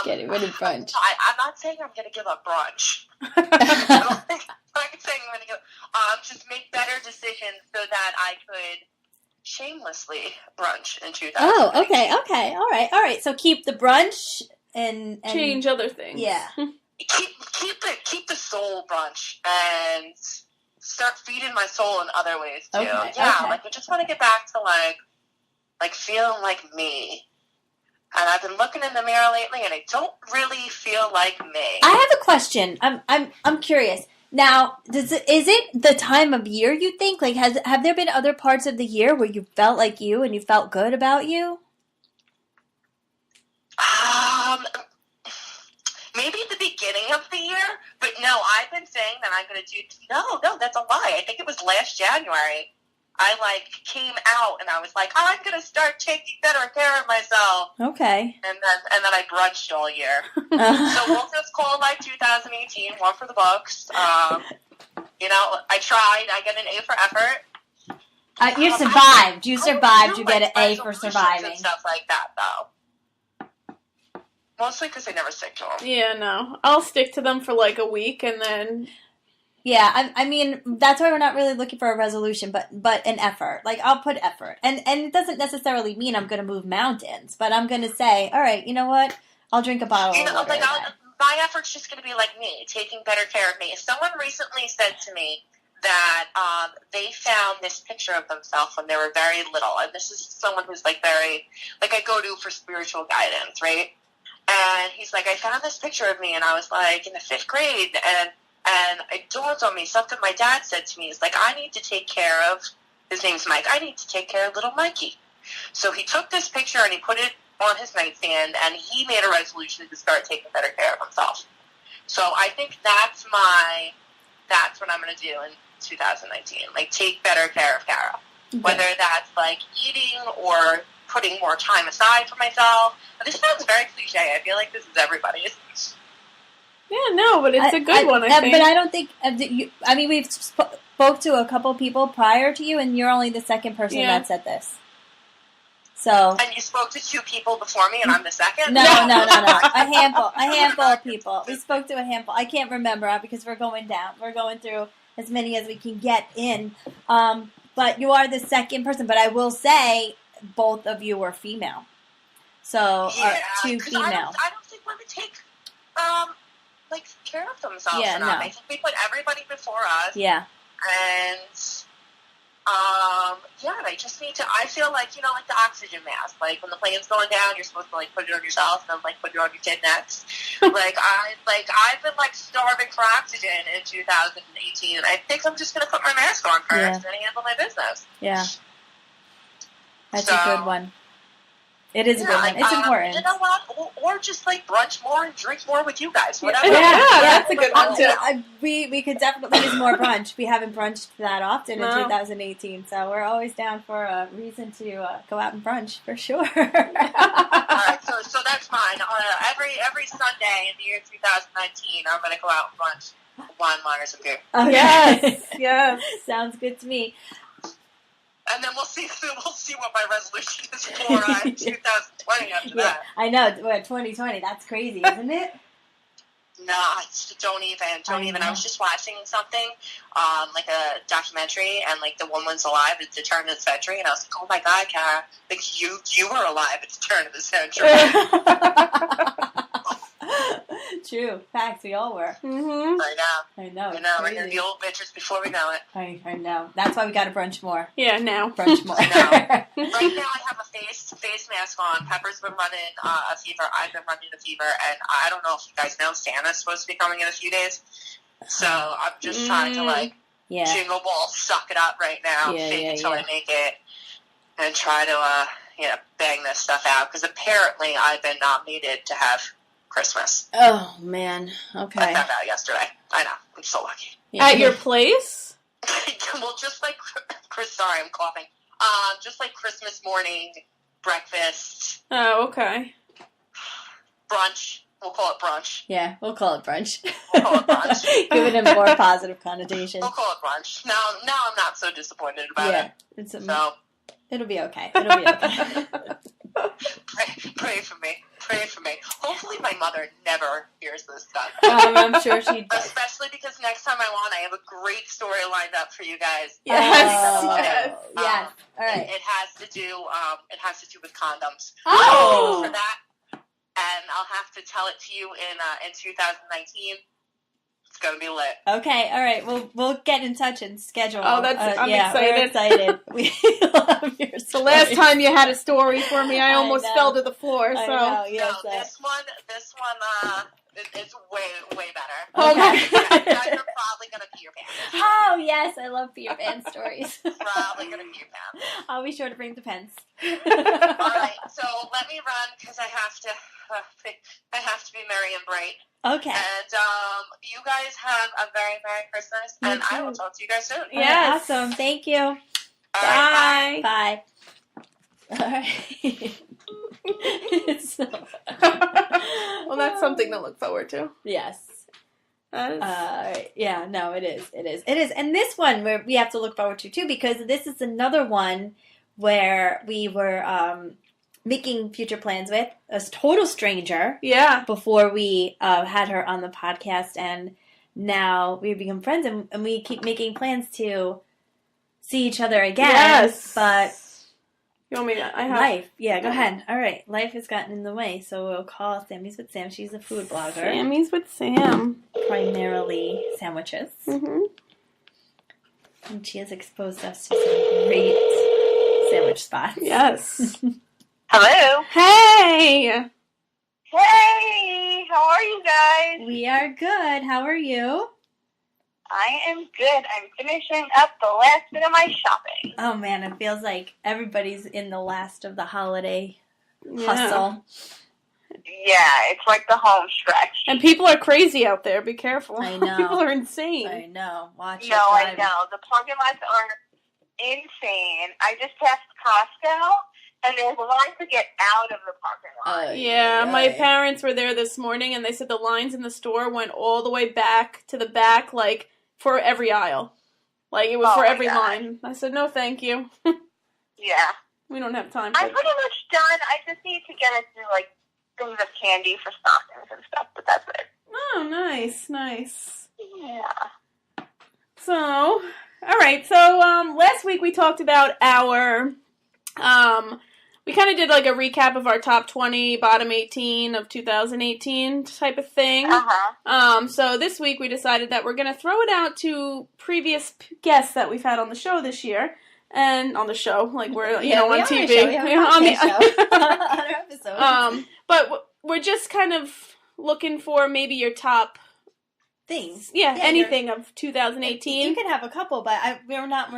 Getting rid of brunch. I'm not saying I'm going to give up brunch. I'm not saying I'm going to give. Just make better decisions so that I could shamelessly brunch in 2000. Oh, okay, all right. So keep the brunch and change other things. Yeah. Keep the soul brunch and start feeding my soul in other ways too. Okay, yeah, okay. like I just want to get back to like feeling like me. And I've been looking in the mirror lately, and I don't really feel like me. I have a question. I'm curious. Now, is it the time of year you think? Like, have there been other parts of the year where you felt like you and you felt good about you? Maybe at the beginning of the year, but no, I've been saying that I'm going to do. No, that's a lie. I think it was last January. I came out and I was like, I'm going to start taking better care of myself. Okay. And then I brunched all year. So we'll just call 2018 one for the books. You know, I tried. I got an A for effort. You survived. You survived. You get an A for surviving. And stuff like that, though. Mostly because I never stick to them. Yeah, no. I'll stick to them for a week and then... Yeah, I mean, that's why we're not really looking for a resolution, but an effort. Like, I'll put effort. And it doesn't necessarily mean I'm going to move mountains, but I'm going to say, all right, you know what? I'll drink a bottle of water. My effort's just going to be like me, taking better care of me. Someone recently said to me that they found this picture of themselves when they were very little. And this is someone who's very, I go to for spiritual guidance, right? And he's like, I found this picture of me, and I was in the 5th grade, and it dawned on me, something my dad said to me is I need to take care of, his name's Mike, I need to take care of little Mikey. So he took this picture and he put it on his nightstand, and he made a resolution to start taking better care of himself. So I think that's what I'm going to do in 2019, take better care of Kara. Okay. Whether that's eating or putting more time aside for myself. But this sounds very cliche. I feel like this is everybody's. Yeah, no, but it's a good one, I think. But I don't think... we've spoke to a couple people prior to you, and you're only the second person that said this. So... And you spoke to 2 people before me, and I'm the second? No. A handful of people. We spoke to a handful. I can't remember because we're going down. We're going through as many as we can get in. But you are the second person. But I will say both of you were female. So, 2 female. I don't think women take... care of themselves enough. No. I think we put everybody before us. Yeah. And, and I just need to, I feel like the oxygen mask. When the plane's going down, you're supposed to, put it on yourself and then, put it on your kid next. I've been, starving for oxygen in 2018, and I think I'm just going to put my mask on first and handle my business. Yeah. That's a good one. It is a good one. It's important. You know what? Or just brunch more and drink more with you guys. Whatever. Yeah, that's a good one too. We could definitely use more brunch. We haven't brunched that often in 2018, so we're always down for a reason to go out and brunch for sure. All right, so that's mine. Every Sunday in the year 2019, I'm going to go out and brunch. Wine, miners, and beer. Okay. Yes. Sounds good to me. And then we'll see what my resolution is for 2020 after that. I know. 2020. That's crazy, isn't it? No, don't even. I was just watching something, a documentary, and the woman's alive at the turn of the century, and I was like, oh my God, Kara, you were alive at the turn of the century. True. Facts. We all were. Mm-hmm. I know. We're going to be old bitches before we know it. I know. That's why we got to brunch more. Yeah, now. Brunch more. I know. Right now I have a face mask on. Pepper's been running a fever. I've been running a fever. And I don't know if you guys know, Santa's supposed to be coming in a few days. So I'm just trying to, like, jingle ball, suck it up right now, fake it until I make it, and try to, bang this stuff out. Because apparently I've been nominated to have Christmas. Oh, man. Okay. I found out yesterday. I know. I'm so lucky. Yeah. At your place? Well, just like sorry, I'm coughing. Just like Christmas morning, breakfast. Oh, okay. Brunch. We'll call it brunch. Yeah, we'll call it brunch. We'll call it brunch. Give it a more positive connotation. We'll call it brunch. Now I'm not so disappointed about it. It'll be okay. It'll be okay. Pray for me. Pray for me. Hopefully my mother never hears this stuff. I'm sure she does. Especially because next time I'm on, I have a great story lined up for you guys. Yes. Yes. All right. It has to do with condoms. Oh. For that, and I'll have to tell it to you in 2019. It's gonna be lit. Okay, all right. We'll get in touch and schedule. Oh, I'm excited. We're excited. We love your story. The last time you had a story for me, I almost fell to the floor. So I know, yes, no, this one, it's way better. Oh my God. Now you're probably gonna pee your pants. Oh yes, I love Peter Pan stories. Probably gonna pee your pants. I'll be sure to bring the pens. All right, so let me run because I have to be merry and bright. Okay. And you guys have a very Merry Christmas, and I will talk to you guys soon. Yes. Awesome. Thank you. All right, bye. All right. Well, that's something to look forward to. Yes. That is... Yeah, no, it is. It is. And this one we have to look forward to, too, because this is another one where we were making future plans with a total stranger. Yeah. Before we had her on the podcast, and now we've become friends, and we keep making plans to see each other again. Yes. But... You want me to? I have... Life. Yeah, go ahead. All right. Life has gotten in the way, so we'll call Sammy's with Sam. She's a food blogger. Sammy's with Sam. Primarily sandwiches. Mm-hmm. And she has exposed us to some great sandwich spots. Yes. Hello. Hey. Hey, how are you guys? We are good. How are you? I am good. I'm finishing up the last bit of my shopping. Oh, man, it feels like everybody's in the last of the holiday hustle. Yeah, it's like the home stretch. And people are crazy out there. Be careful. I know. People are insane. I know. Watch it. No, I know. The parking lots are insane. I just passed Costco, and there's a line to get out of the parking lot. Yeah, my parents were there this morning, and they said the lines in the store went all the way back to the back, like, for every aisle. Like, it was for every line. I said, no, thank you. Yeah. We don't have time for I'm pretty much done. I just need to get it through, like, things of candy for stockings and stuff, but that's it. Oh, nice. Yeah. So, all right. So, last week we talked about our, we kind of did like a recap of our top 20, bottom 18 of 2018 type of thing. Uh-huh. So this week we decided that we're going to throw it out to previous guests that we've had on the show this year. And on the show, like we're, on TV. On our episode. But we're just kind of looking for maybe your top things. Yeah, anything of 2018. You can have a couple, but we're not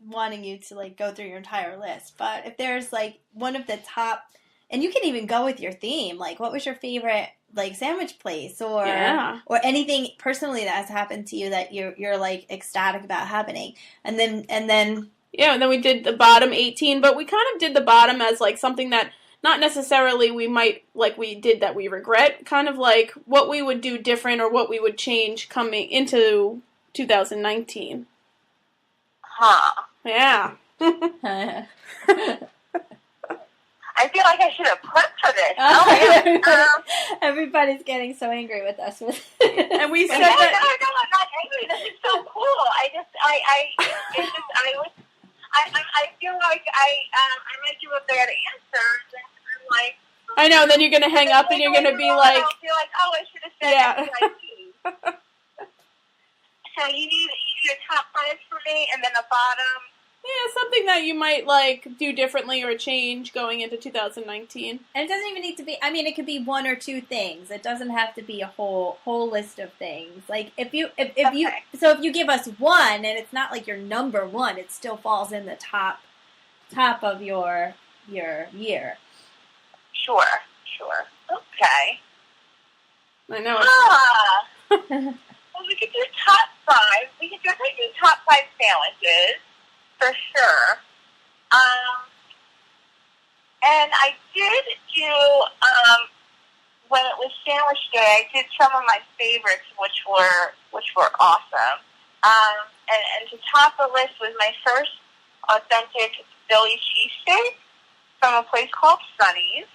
wanting you to like go through your entire list. But if there's like one of the top, and you can even go with your theme. Like, what was your favorite like sandwich place, or anything personally that has happened to you that you're like ecstatic about happening, and then. Yeah, and then we did the bottom 18, but we kind of did the bottom as, like, something that not necessarily we might, like, we did that we regret. Kind of like what we would do different or what we would change coming into 2019. Huh. Yeah. I feel like I should have prepped for this. Everybody's getting so angry with us. And we said no, that... No, I'm not angry. This is so cool. I feel like I might give a bad answer. I'm like, I know. Then you're gonna hang up, and you're gonna be like, I'll feel like, I should have said XYZ. So you need a top 5 for me, and then a bottom. Yeah, something that you might, like, do differently or change going into 2019. And it doesn't even need to be, I mean, it could be one or two things. It doesn't have to be a whole list of things. Like, if you give us one, and it's not like your number one, it still falls in the top of your year. Sure. Okay. I know. Well, we could do top 5. We could definitely do top 5 sandwiches, for sure. And I did do, when it was sandwich day, I did some of my favorites, which were awesome. And to top the list was my first authentic Philly cheesesteak from a place called Sonny's.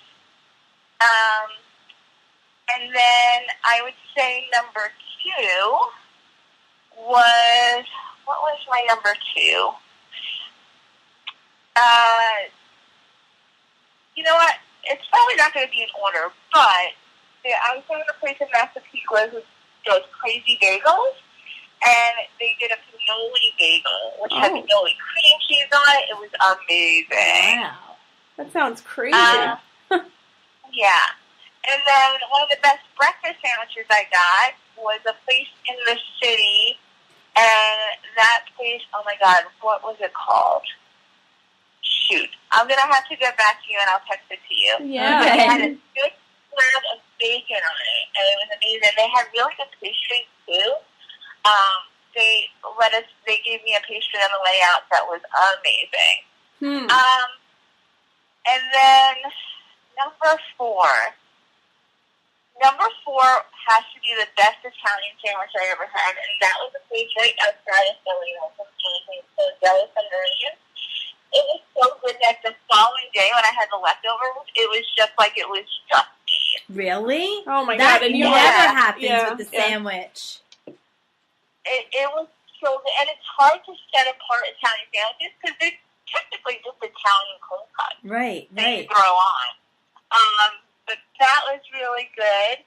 And then I would say number 2 was, what was my number 2? You know what? It's probably not going to be in order, but I was going to a place in Massapequa who does crazy bagels, and they did a cannoli bagel, which had cannoli cream cheese on it. It was amazing. Wow. That sounds crazy. Yeah. And then one of the best breakfast sandwiches I got was a place in the city, and that place, oh my God, what was it called? Shoot. I'm going to have to get back to you, and I'll text it to you. Yeah. But it had a good slab of bacon on it, and it was amazing. They had really good pastries, too. They gave me a pastry on the way out that was amazing. And then number 4 has to be the best Italian sandwich I ever had, and that was a place right outside of Philly. It was so good that the following day when I had the leftovers, it was just like it was just me. Really? Oh my God! And you never happens with the sandwich. It was so good, and it's hard to set apart Italian sandwiches because they're technically just Italian cold cuts. Right. That you throw on. But that was really good.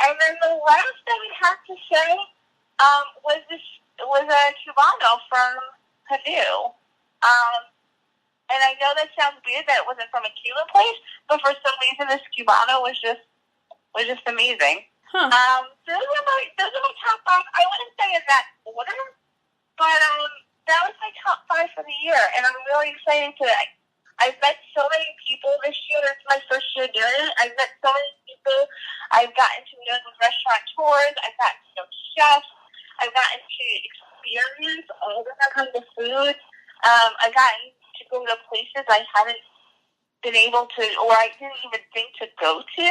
And then the last I would have to say was a Cubano from Purdue. And I know that sounds weird that it wasn't from a Cuban place, but for some reason this Cubano was just amazing. Huh. Those are my top 5. I wouldn't say in that order, but that was my top 5 for the year, and I'm really excited to. I've met so many people this year. It's my first year doing it. I've met so many people. I've gotten to know restaurateurs. I've gotten to know chefs. I've gotten to experience all different kinds of food. I've gotten to go to places I haven't been able to, or I didn't even think to go to.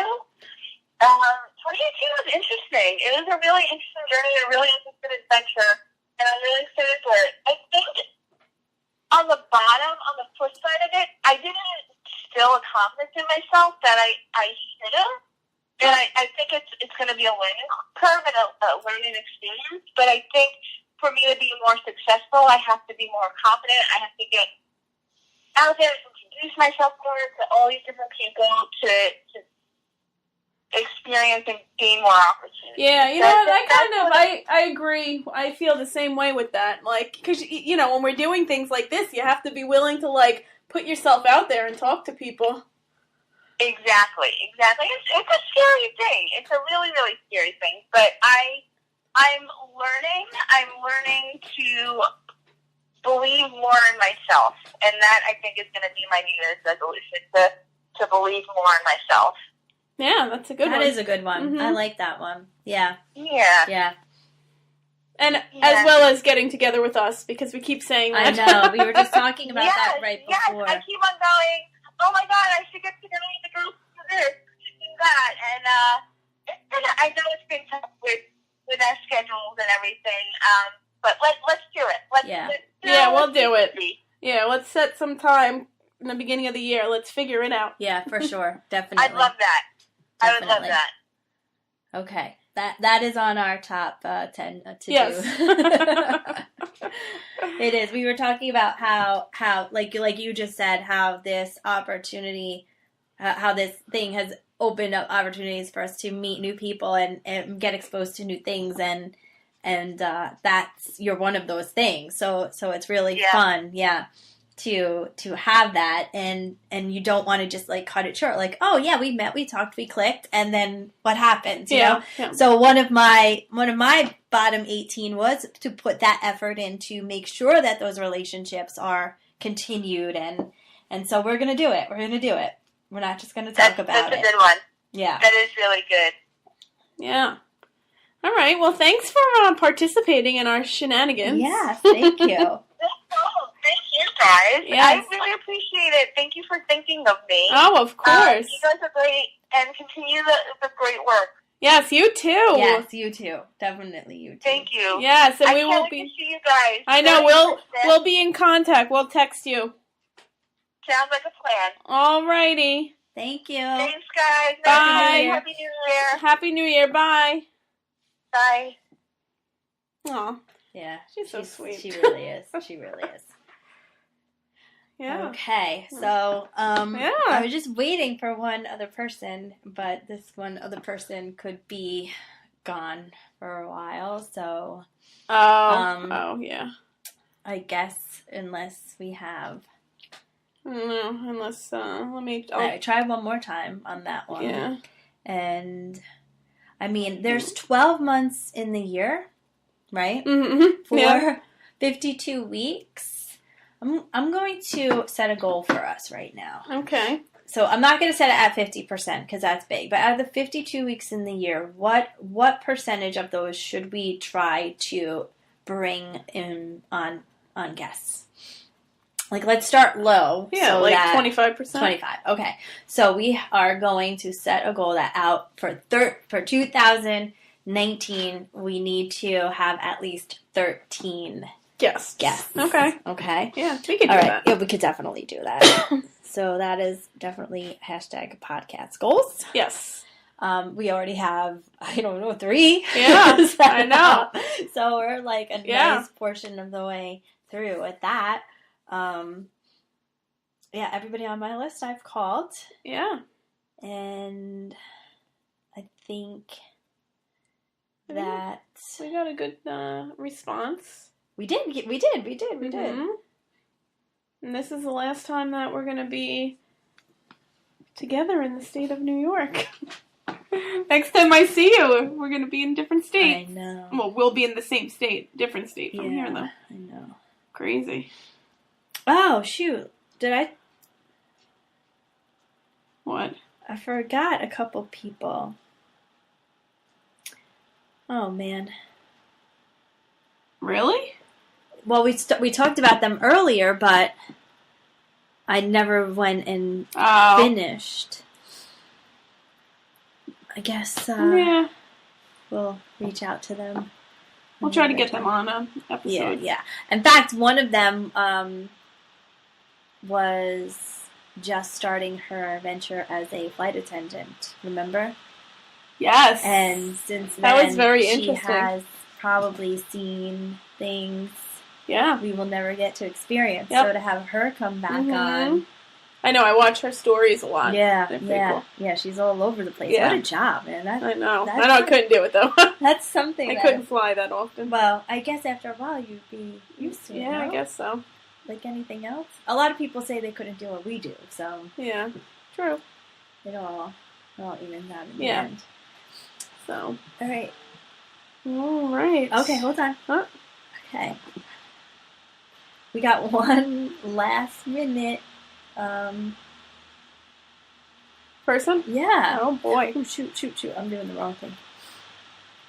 2018 was interesting. It was a really interesting journey, a really interesting adventure, and I'm really excited for it. I think on the flip side of it, I didn't instill a confidence in myself that I should have. And I think it's going to be a learning curve and a learning experience. But I think for me to be more successful, I have to be more confident. I have to get out there and introduce myself more to all these different people to experience and gain more opportunities. Yeah, I agree. I feel the same way with that. Like, because, when we're doing things like this, you have to be willing to, like, put yourself out there and talk to people. Exactly. It's a scary thing. It's a really, really scary thing. But I'm learning to believe more in myself. And that, I think, is going to be my New Year's resolution, to believe more in myself. Yeah, that's a good one. That is a good one. Mm-hmm. I like that one. Yeah. Yeah. And as well as getting together with us, because we keep saying that. I know. We were just talking about that right before. Yes, I keep on going, oh my God, I should get together with the group for this, do that. And I know it's been tough with our schedules and everything, but let's do it. We'll do it. Yeah, let's set some time in the beginning of the year. Let's figure it out. Yeah, for sure. Definitely. I'd love that. Definitely. I would love that. Okay. That is on our top 10 to do. It is. We were talking about how like you just said, how this opportunity, how this thing has opened up opportunities for us to meet new people and get exposed to new things, and you're one of those things. So it's really fun. Yeah. to have that, and you don't want to just like cut it short. Like, oh yeah, we met, we talked, we clicked, and then what happens? You know? Yeah. So one of my bottom 18 was to put that effort in to make sure that those relationships are continued, and so we're gonna do it. We're gonna do it. We're not just gonna talk about it. That's a good one. Yeah. That is really good. Yeah. All right. Well, thanks for participating in our shenanigans. Yes, thank you. Oh, thank you, guys. Yes. I really appreciate it. Thank you for thinking of me. Oh, of course. You guys are great, and continue the great work. Yes, you too. Yes, you too. Definitely you too. Thank you. Yes, and I we can't will wait be. to see you guys. I know Very we'll be in contact. We'll text you. Sounds like a plan. All righty. Thank you. Thanks, guys. Bye. Happy New Year. Happy New Year. Bye. Bye. Aw. Yeah, She's so sweet. She really is. She really is. Yeah. Okay, so Yeah. I was just waiting for one other person, but this one other person could be gone for a while, so Oh yeah. I guess unless we have. No, unless let me. All right, try one more time on that one. Yeah. And I mean, there's 12 months in the year, right? Mm-hmm. For Yeah. 52 weeks. I'm going to set a goal for us right now. Okay. So I'm not going to set it at 50% because that's big. But out of the 52 weeks in the year, what percentage of those should we try to bring in on guests? Like, let's start low. Yeah, so like that 25%. 25. Okay. So we are going to set a goal that out for 2019, we need to have at least 13 Yes. guests. Okay. Okay. Yeah, we could do All right. that. Yeah, we could definitely do that. So that is definitely #podcast goals. Yes. We already have, 3. Yeah, So- I know. So we're like a Yeah. nice portion of the way through with that. Yeah, everybody on my list I've called, Yeah. and I think I think that we got a good response. we did. Mhm. And this is the last time that we're going to be together in the state of New York. Next time I see you, we're going to be in different I states. know. Well, we'll be in the same state, different state from here, though. I know. Crazy. Oh, shoot. Did I? What? I forgot a couple people. Oh, man. Really? Well, we talked about them earlier, but I never went and Oh. finished. I guess Yeah. we'll reach out to them. We'll try to get them on an episode. Yeah. In fact, one of them was just starting her venture as a flight attendant. Remember? Yes. And since then, That was very she interesting. has probably seen things Yeah. we will never get to experience. Yep. So to have her come back Mhm. on. I know. I watch her stories a lot. Yeah, They're pretty yeah, cool. yeah. She's all over the place. Yeah. What a job, man! I know. That's I couldn't do it though. That's something. I that, couldn't fly that often. Well, I guess after a while you'd be used to it. Yeah, I no? guess so. Like anything else. A lot of people say they couldn't do what we do, so Yeah. True. it all evens out in the Yeah. end. So. All right. All right. Okay, hold on. Huh? Okay. We got one last minute. Person? Yeah. Oh boy. Oh, shoot. I'm doing the wrong thing.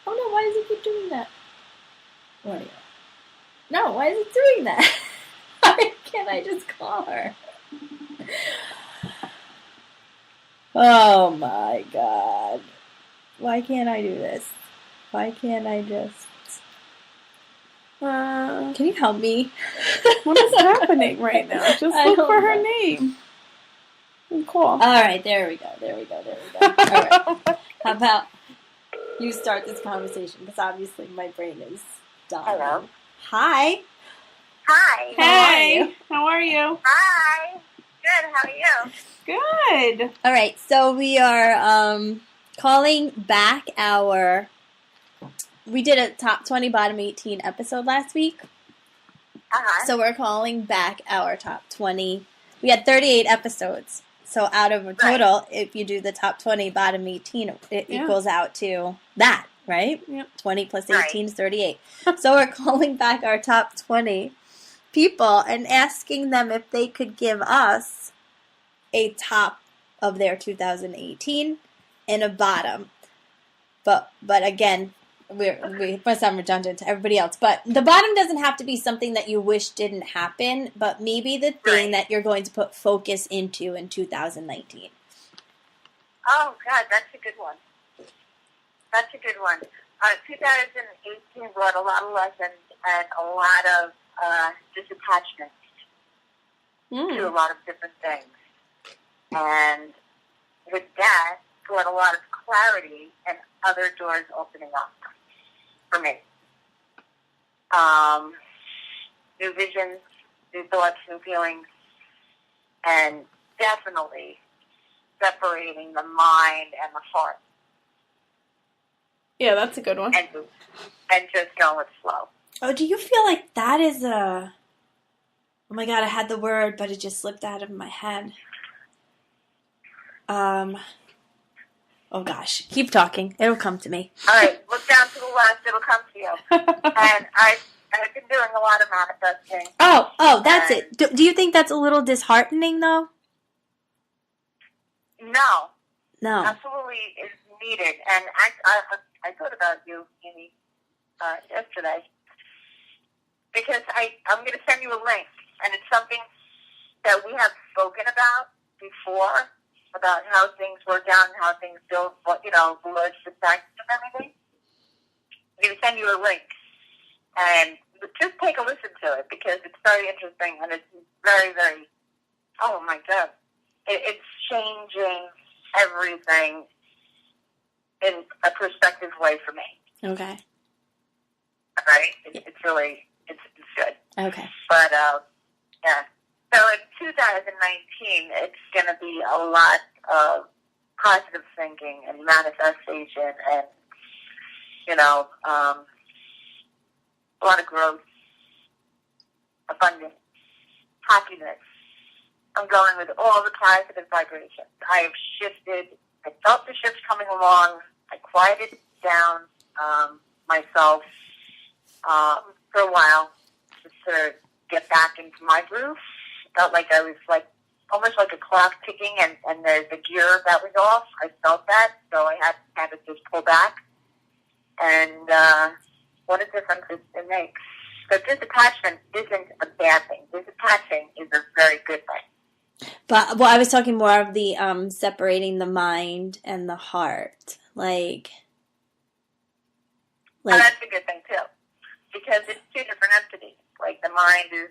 Oh no, why does it keep doing that? What? No, why is it doing that? Why can't I just call her? Oh my god. Why can't I do this? Why can't I just... Can you help me? What is happening right now? Just I look don't for her know. name. And call. Alright, there we go. Alright. How about you start this conversation? Because obviously my brain is done. Hello. Hi. Hi. Hey. How are you? Hi. Good. How are you? Good. Alright, so we are calling back our... We did a top 20, bottom 18 episode last week. So we're calling back our top 20. We had 38 episodes. So out of a total, if you do the top 20, bottom 18, it equals out to that, right? Yep. 20 plus 18 is 38. So we're calling back our top 20 people and asking them if they could give us a top of their 2018 and a bottom. But again, we must sound redundant to everybody else. But the bottom doesn't have to be something that you wish didn't happen, but maybe the thing that you're going to put focus into in 2019. Oh, God, that's a good one. That's a good one. 2018 brought a lot of lessons and a lot of disattachment to a lot of different things. And with that, brought a lot of clarity and other doors opening up for me. New visions, new thoughts, new feelings, and definitely separating the mind and the heart. Yeah, that's a good one. And just go with flow. Oh, do you feel like that is a... Oh my God, I had the word, but it just slipped out of my head. Oh gosh, keep talking. It'll come to me. All right, look down to the left. It'll come to you. And I've been doing a lot of manifesting. Oh, that's it. Do you think that's a little disheartening, though? No. No. Absolutely is needed. And I thought about you, Amy, yesterday. Because I'm going to send you a link. And it's something that we have spoken about before, about how things work out and how things build, the Lord's effect and everything. I'm going to send you a link. And just take a listen to it because it's very interesting and it's very, very, oh my God. It's changing everything in a perspective way for me. Okay. All right? It's really, it's good. Okay. But, yeah. So in 2019, it's going to be a lot of positive thinking and manifestation and, a lot of growth, abundance, happiness. I'm going with all the positive vibrations. I have shifted. I felt the shift coming along. I quieted down myself for a while just to get back into my groove. Felt like I was almost like a clock ticking and there's a gear that was off. I felt that, so I had to just pull back. And what a difference it makes. So disattachment isn't a bad thing. Disattaching is a very good thing. But I was talking more of the separating the mind and the heart. Like that's a good thing too, because it's two different entities. Like the mind is,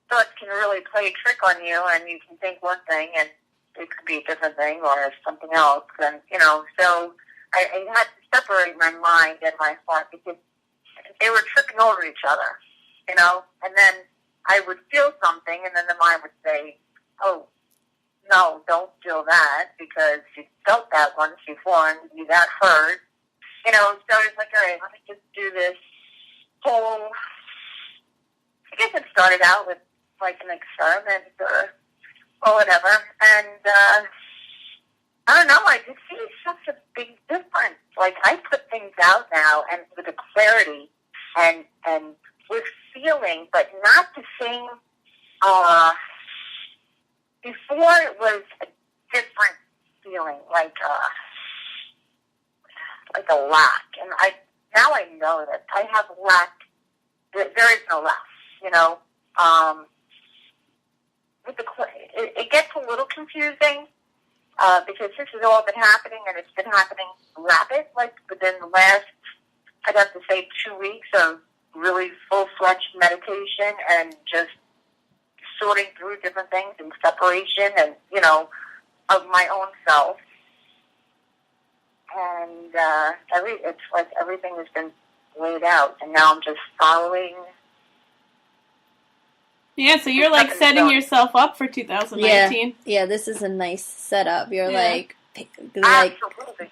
thoughts can really play a trick on you, and you can think one thing, and it could be a different thing or something else. And so I had to separate my mind and my heart because they were tripping over each other, and then I would feel something, and then the mind would say, oh, no, don't feel that, because you felt that once before, and you got hurt. So it's like, all right, let me just do this whole, I guess it started out with like an experiment or whatever, and I don't know, I just see such a big difference. Like, I put things out now, and with a clarity, and with feeling, but not the same. Before it was a different feeling, like a lack, and now I know that I have lack. There is no lack, With it gets a little confusing because this has all been happening, and it's been happening rapid, like within the last, I'd have to say, 2 weeks of really full-fledged meditation and just sorting through different things and separation and, of my own self. And it's like everything has been laid out, and now I'm just following. Yeah, so you're like setting yourself up for 2019. Yeah, this is a nice setup. You're like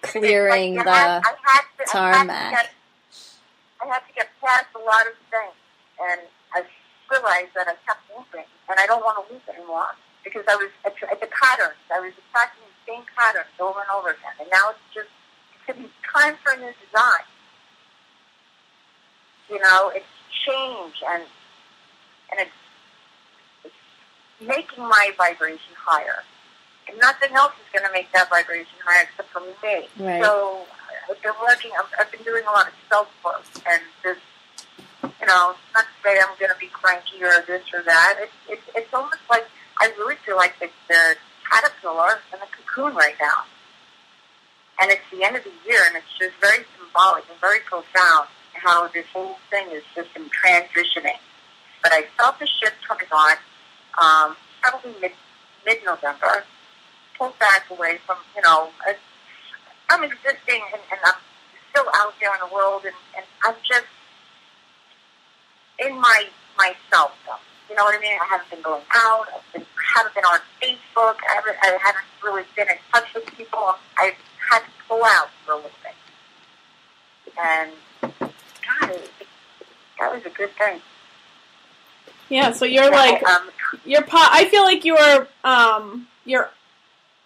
clearing the tarmac. I had to get past a lot of things, and I realized that I kept looping, and I don't want to loop anymore because I was at the patterns. I was attracting the same patterns over and over again, and now it's time for a new design. You know, it's change, and it's making my vibration higher. And nothing else is going to make that vibration higher except for me. Right. So I've been doing a lot of self-work, and this, you know, not to say I'm going to be cranky or this or that. It's almost like I really feel like the caterpillar in the cocoon right now. And it's the end of the year, and it's just very symbolic and very profound how this whole thing is just in transitioning. But I felt the shift coming on, probably mid-November. Pulled back away from, you know, I'm existing and I'm still out there in the world, and I'm just in myself, though. You know what I mean? I haven't been going out. Haven't been on Facebook. I haven't really been in touch with people. I've had to pull out for a little bit. And, God, that was a good thing. Yeah, so you're like, I feel like you're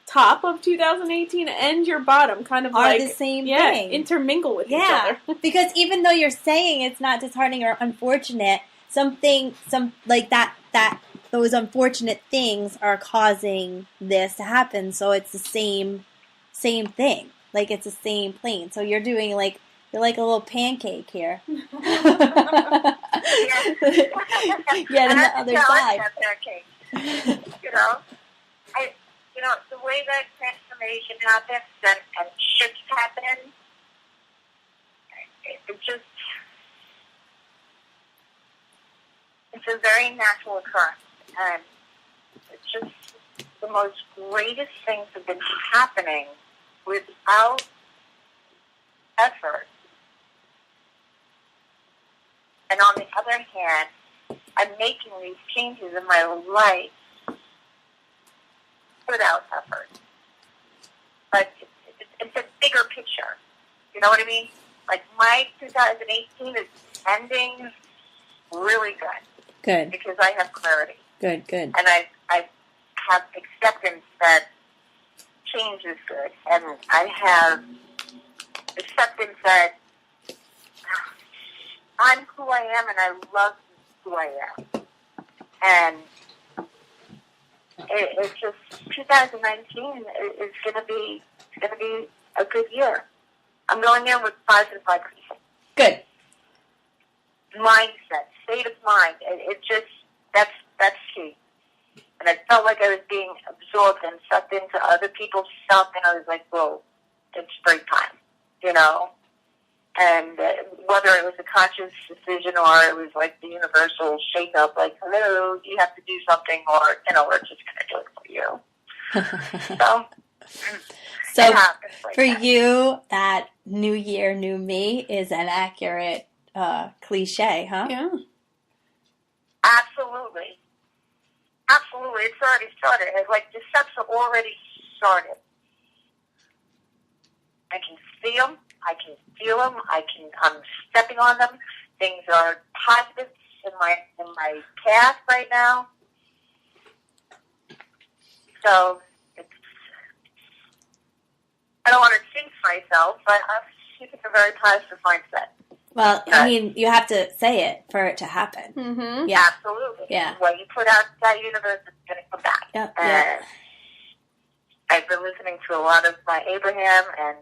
top of 2018 and your bottom kind of are the same thing. Intermingle with each other. Because even though you're saying it's not disheartening or unfortunate, those unfortunate things are causing this to happen. So it's the same thing. Like it's the same plane. So you're doing you're like a little pancake here. Yeah, on the other side. You know, the way that transformation happens and shifts happen, it's a very natural occurrence. And it's just the most greatest things have been happening without effort. And on the other hand, I'm making these changes in my life without effort. But it's a bigger picture. You know what I mean? Like my 2018 is ending really good. Good. Because I have clarity. Good. And I have acceptance that change is good. And I have acceptance that I'm who I am and I love who I am. And it's just 2019 is going to be a good year. I'm going in with positive vibration. Good. Mindset, state of mind. It just that's key. And I felt like I was being absorbed and sucked into other people's stuff, and I was like, "Whoa, it's break time," you know. And whether it was a conscious decision or it was like the universal shake-up, like, hello, you have to do something, or, you know, we're just going to do it for you. So like for that. You, that new year, new me is an accurate cliche, huh? Yeah. Absolutely. Absolutely. It's already started. It's like the steps are already started. I can see them. I can feel them. I'm stepping on them. Things are positive in my path right now. So I don't want to jinx myself, but I'm keeping a very positive mindset. Well, I mean, you have to say it for it to happen. Mm-hmm. Yeah. Absolutely. Yeah. What you put out to that universe is going to come back. Yep. And I've been listening to a lot of my Abraham and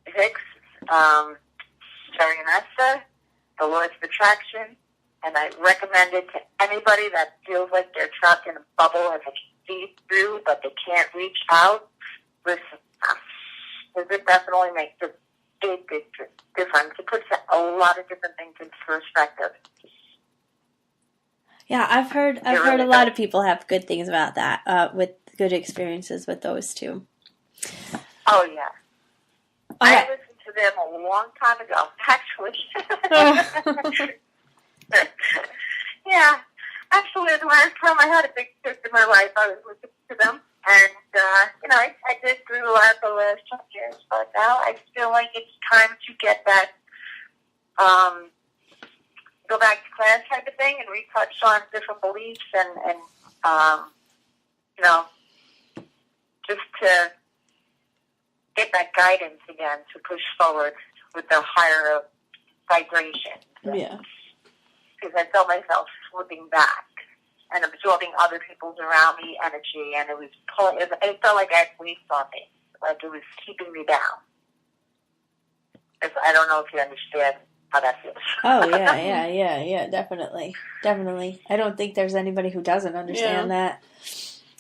Hicks, Ariana, the Laws of Attraction, and I recommend it to anybody that feels like they're trapped in a bubble and they can see through, but they can't reach out. Listen, because it definitely makes a big difference. It puts a lot of different things into perspective. Yeah, I've heard a lot of people have good things about that, with good experiences with those two. Oh, yeah. Okay. I listened to them a long time ago, actually. Yeah. Actually, the last time I had a big shift in my life, I was listening to them. And, I did through a lot the last 10 years, but now I feel like it's time to get that, go back to class type of thing and retouch on different beliefs and you know, just to get that guidance again to push forward with the higher vibration. Yeah. Because I felt myself slipping back and absorbing other people's around me energy, and it felt like I had weights on me, like it was keeping me down. I don't know if you understand how that feels. Oh, yeah, definitely. I don't think there's anybody who doesn't understand that.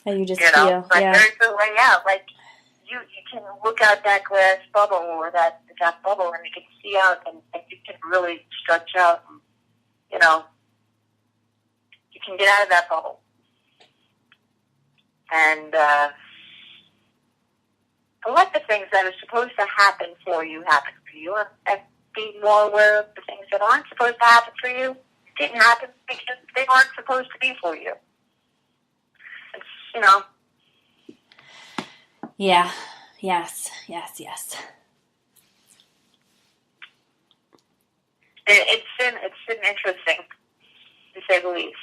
And you just feel, like there's a way out. Like you can look out that glass bubble or that bubble, and you can see out, and you can really stretch out. And, you know, you can get out of that bubble, and let the things that are supposed to happen for you, and be more aware of the things that aren't supposed to happen for you. Didn't happen because they aren't supposed to be for you. You know. Yeah. Yes. It's been interesting, to say the least.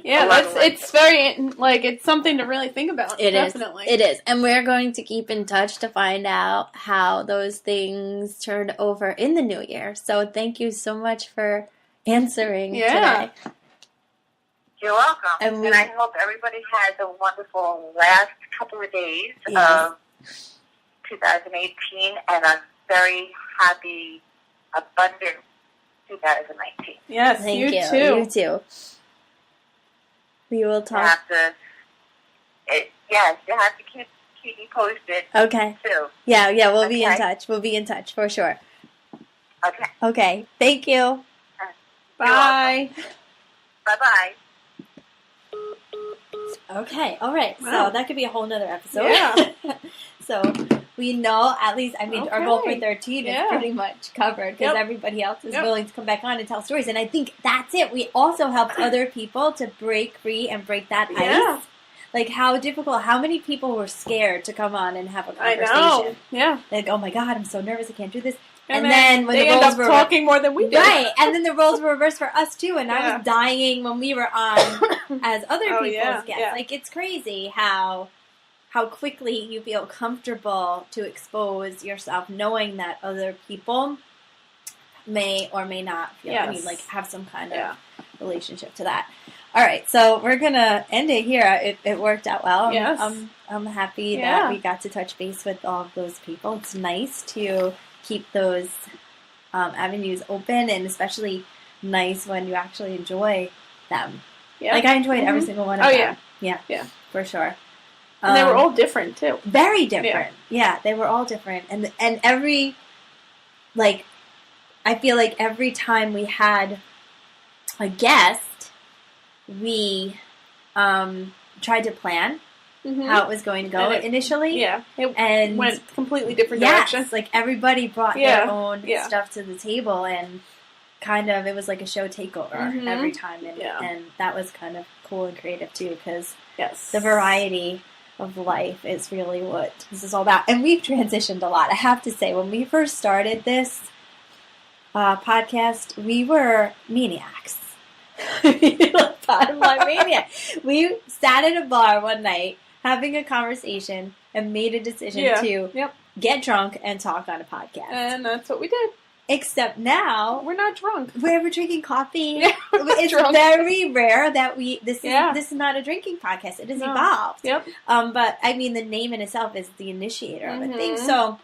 Yeah, it's very, like, it's something to really think about. It definitely. is. And we're going to keep in touch to find out how those things turned over in the new year. So thank you so much for answering today. You're welcome. And I hope everybody has a wonderful last couple of days of 2018 and a very happy, abundant 2019. Yes, Thank you you. too. You too. We will talk. You have to keep me posted. Okay. Too. Yeah, we'll be in touch. We'll be in touch for sure. Okay. Thank you. Bye. Bye-bye. Okay, all right. Wow. So that could be a whole nother episode. Yeah. So we know, at least, our goal for 13 is pretty much covered because everybody else is willing to come back on and tell stories. And I think that's it. We also help other people to break free and break that ice. Like, how many people were scared to come on and have a conversation? I know. Yeah. Like, oh my God, I'm so nervous, I can't do this. And then when they end up talking more than we do. Right, and then the roles were reversed for us too, and I was dying when we were on as other people's guests. Yeah. Like, it's crazy how quickly you feel comfortable to expose yourself, knowing that other people may or may not feel, have some kind of relationship to that. All right, so we're gonna end it here. It worked out well. Yes. I'm happy that we got to touch base with all of those people. It's nice to keep those avenues open, and especially nice when you actually enjoy them. Yeah. Like, I enjoyed every single one of them. Yeah, for sure. And they were all different too. Very different. Yeah, they were all different, and every, like, I feel like every time we had a guest, we tried to plan how it was going to go initially. Yeah. It went completely different directions. Like, everybody brought their own stuff to the table, and kind of, it was like a show takeover every time. And that was kind of cool and creative too, because the variety of life is really what this is all about. And we've transitioned a lot. I have to say, when we first started this podcast, we were maniacs. Bottom line maniac. We sat at a bar one night having a conversation and made a decision to get drunk and talk on a podcast. And that's what we did. Except now we're not drunk. We're drinking coffee. Yeah, it's drunk. very rare that this is not a drinking podcast. It has evolved. Yep. But I mean, the name in itself is the initiator of a thing. So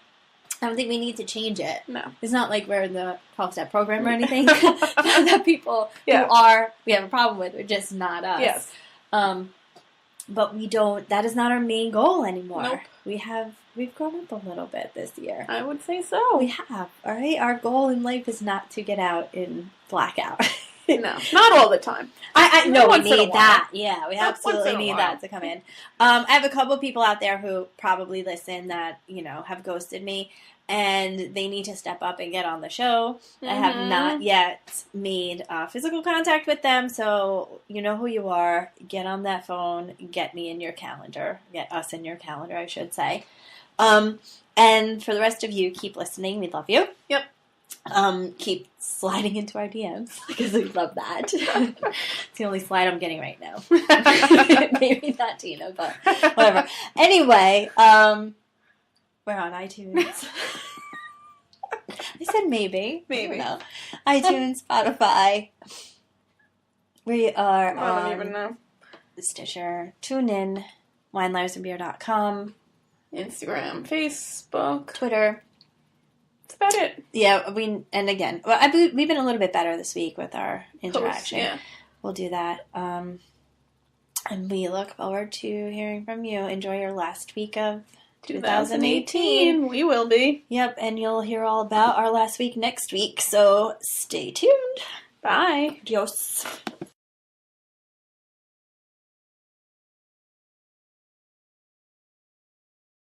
I don't think we need to change it. No. It's not like we're in the 12-step program or anything that people we have a problem with. They're just not us. Yes. But we don't, that is not our main goal anymore. Nope. We've grown up a little bit this year. I would say so. We have, all right? Our goal in life is not to get out in blackout. No, not all the time. I know we need that. Yeah, we absolutely need that to come in. I have a couple people out there who probably listen that, have ghosted me, and they need to step up and get on the show. I have not yet made physical contact with them, so you know who you are. Get on that phone. Get me in your calendar. Get us in your calendar, I should say. And for the rest of you, keep listening. We love you. Yep. keep sliding into our DMs because we love that. It's the only slide I'm getting right now. Maybe not Tina, but whatever. Anyway, we're on iTunes. I said maybe. Maybe. I don't know. iTunes, Spotify. We are I don't on even know. Stitcher, TuneIn, wineliarsandbeer.com, Instagram, Facebook, Twitter. That's about it. Yeah, we've been a little bit better this week with our interaction. Yeah. We'll do that. And we look forward to hearing from you. Enjoy your last week of 2018. We will be. Yep, and you'll hear all about our last week next week, so stay tuned. Bye. Adios.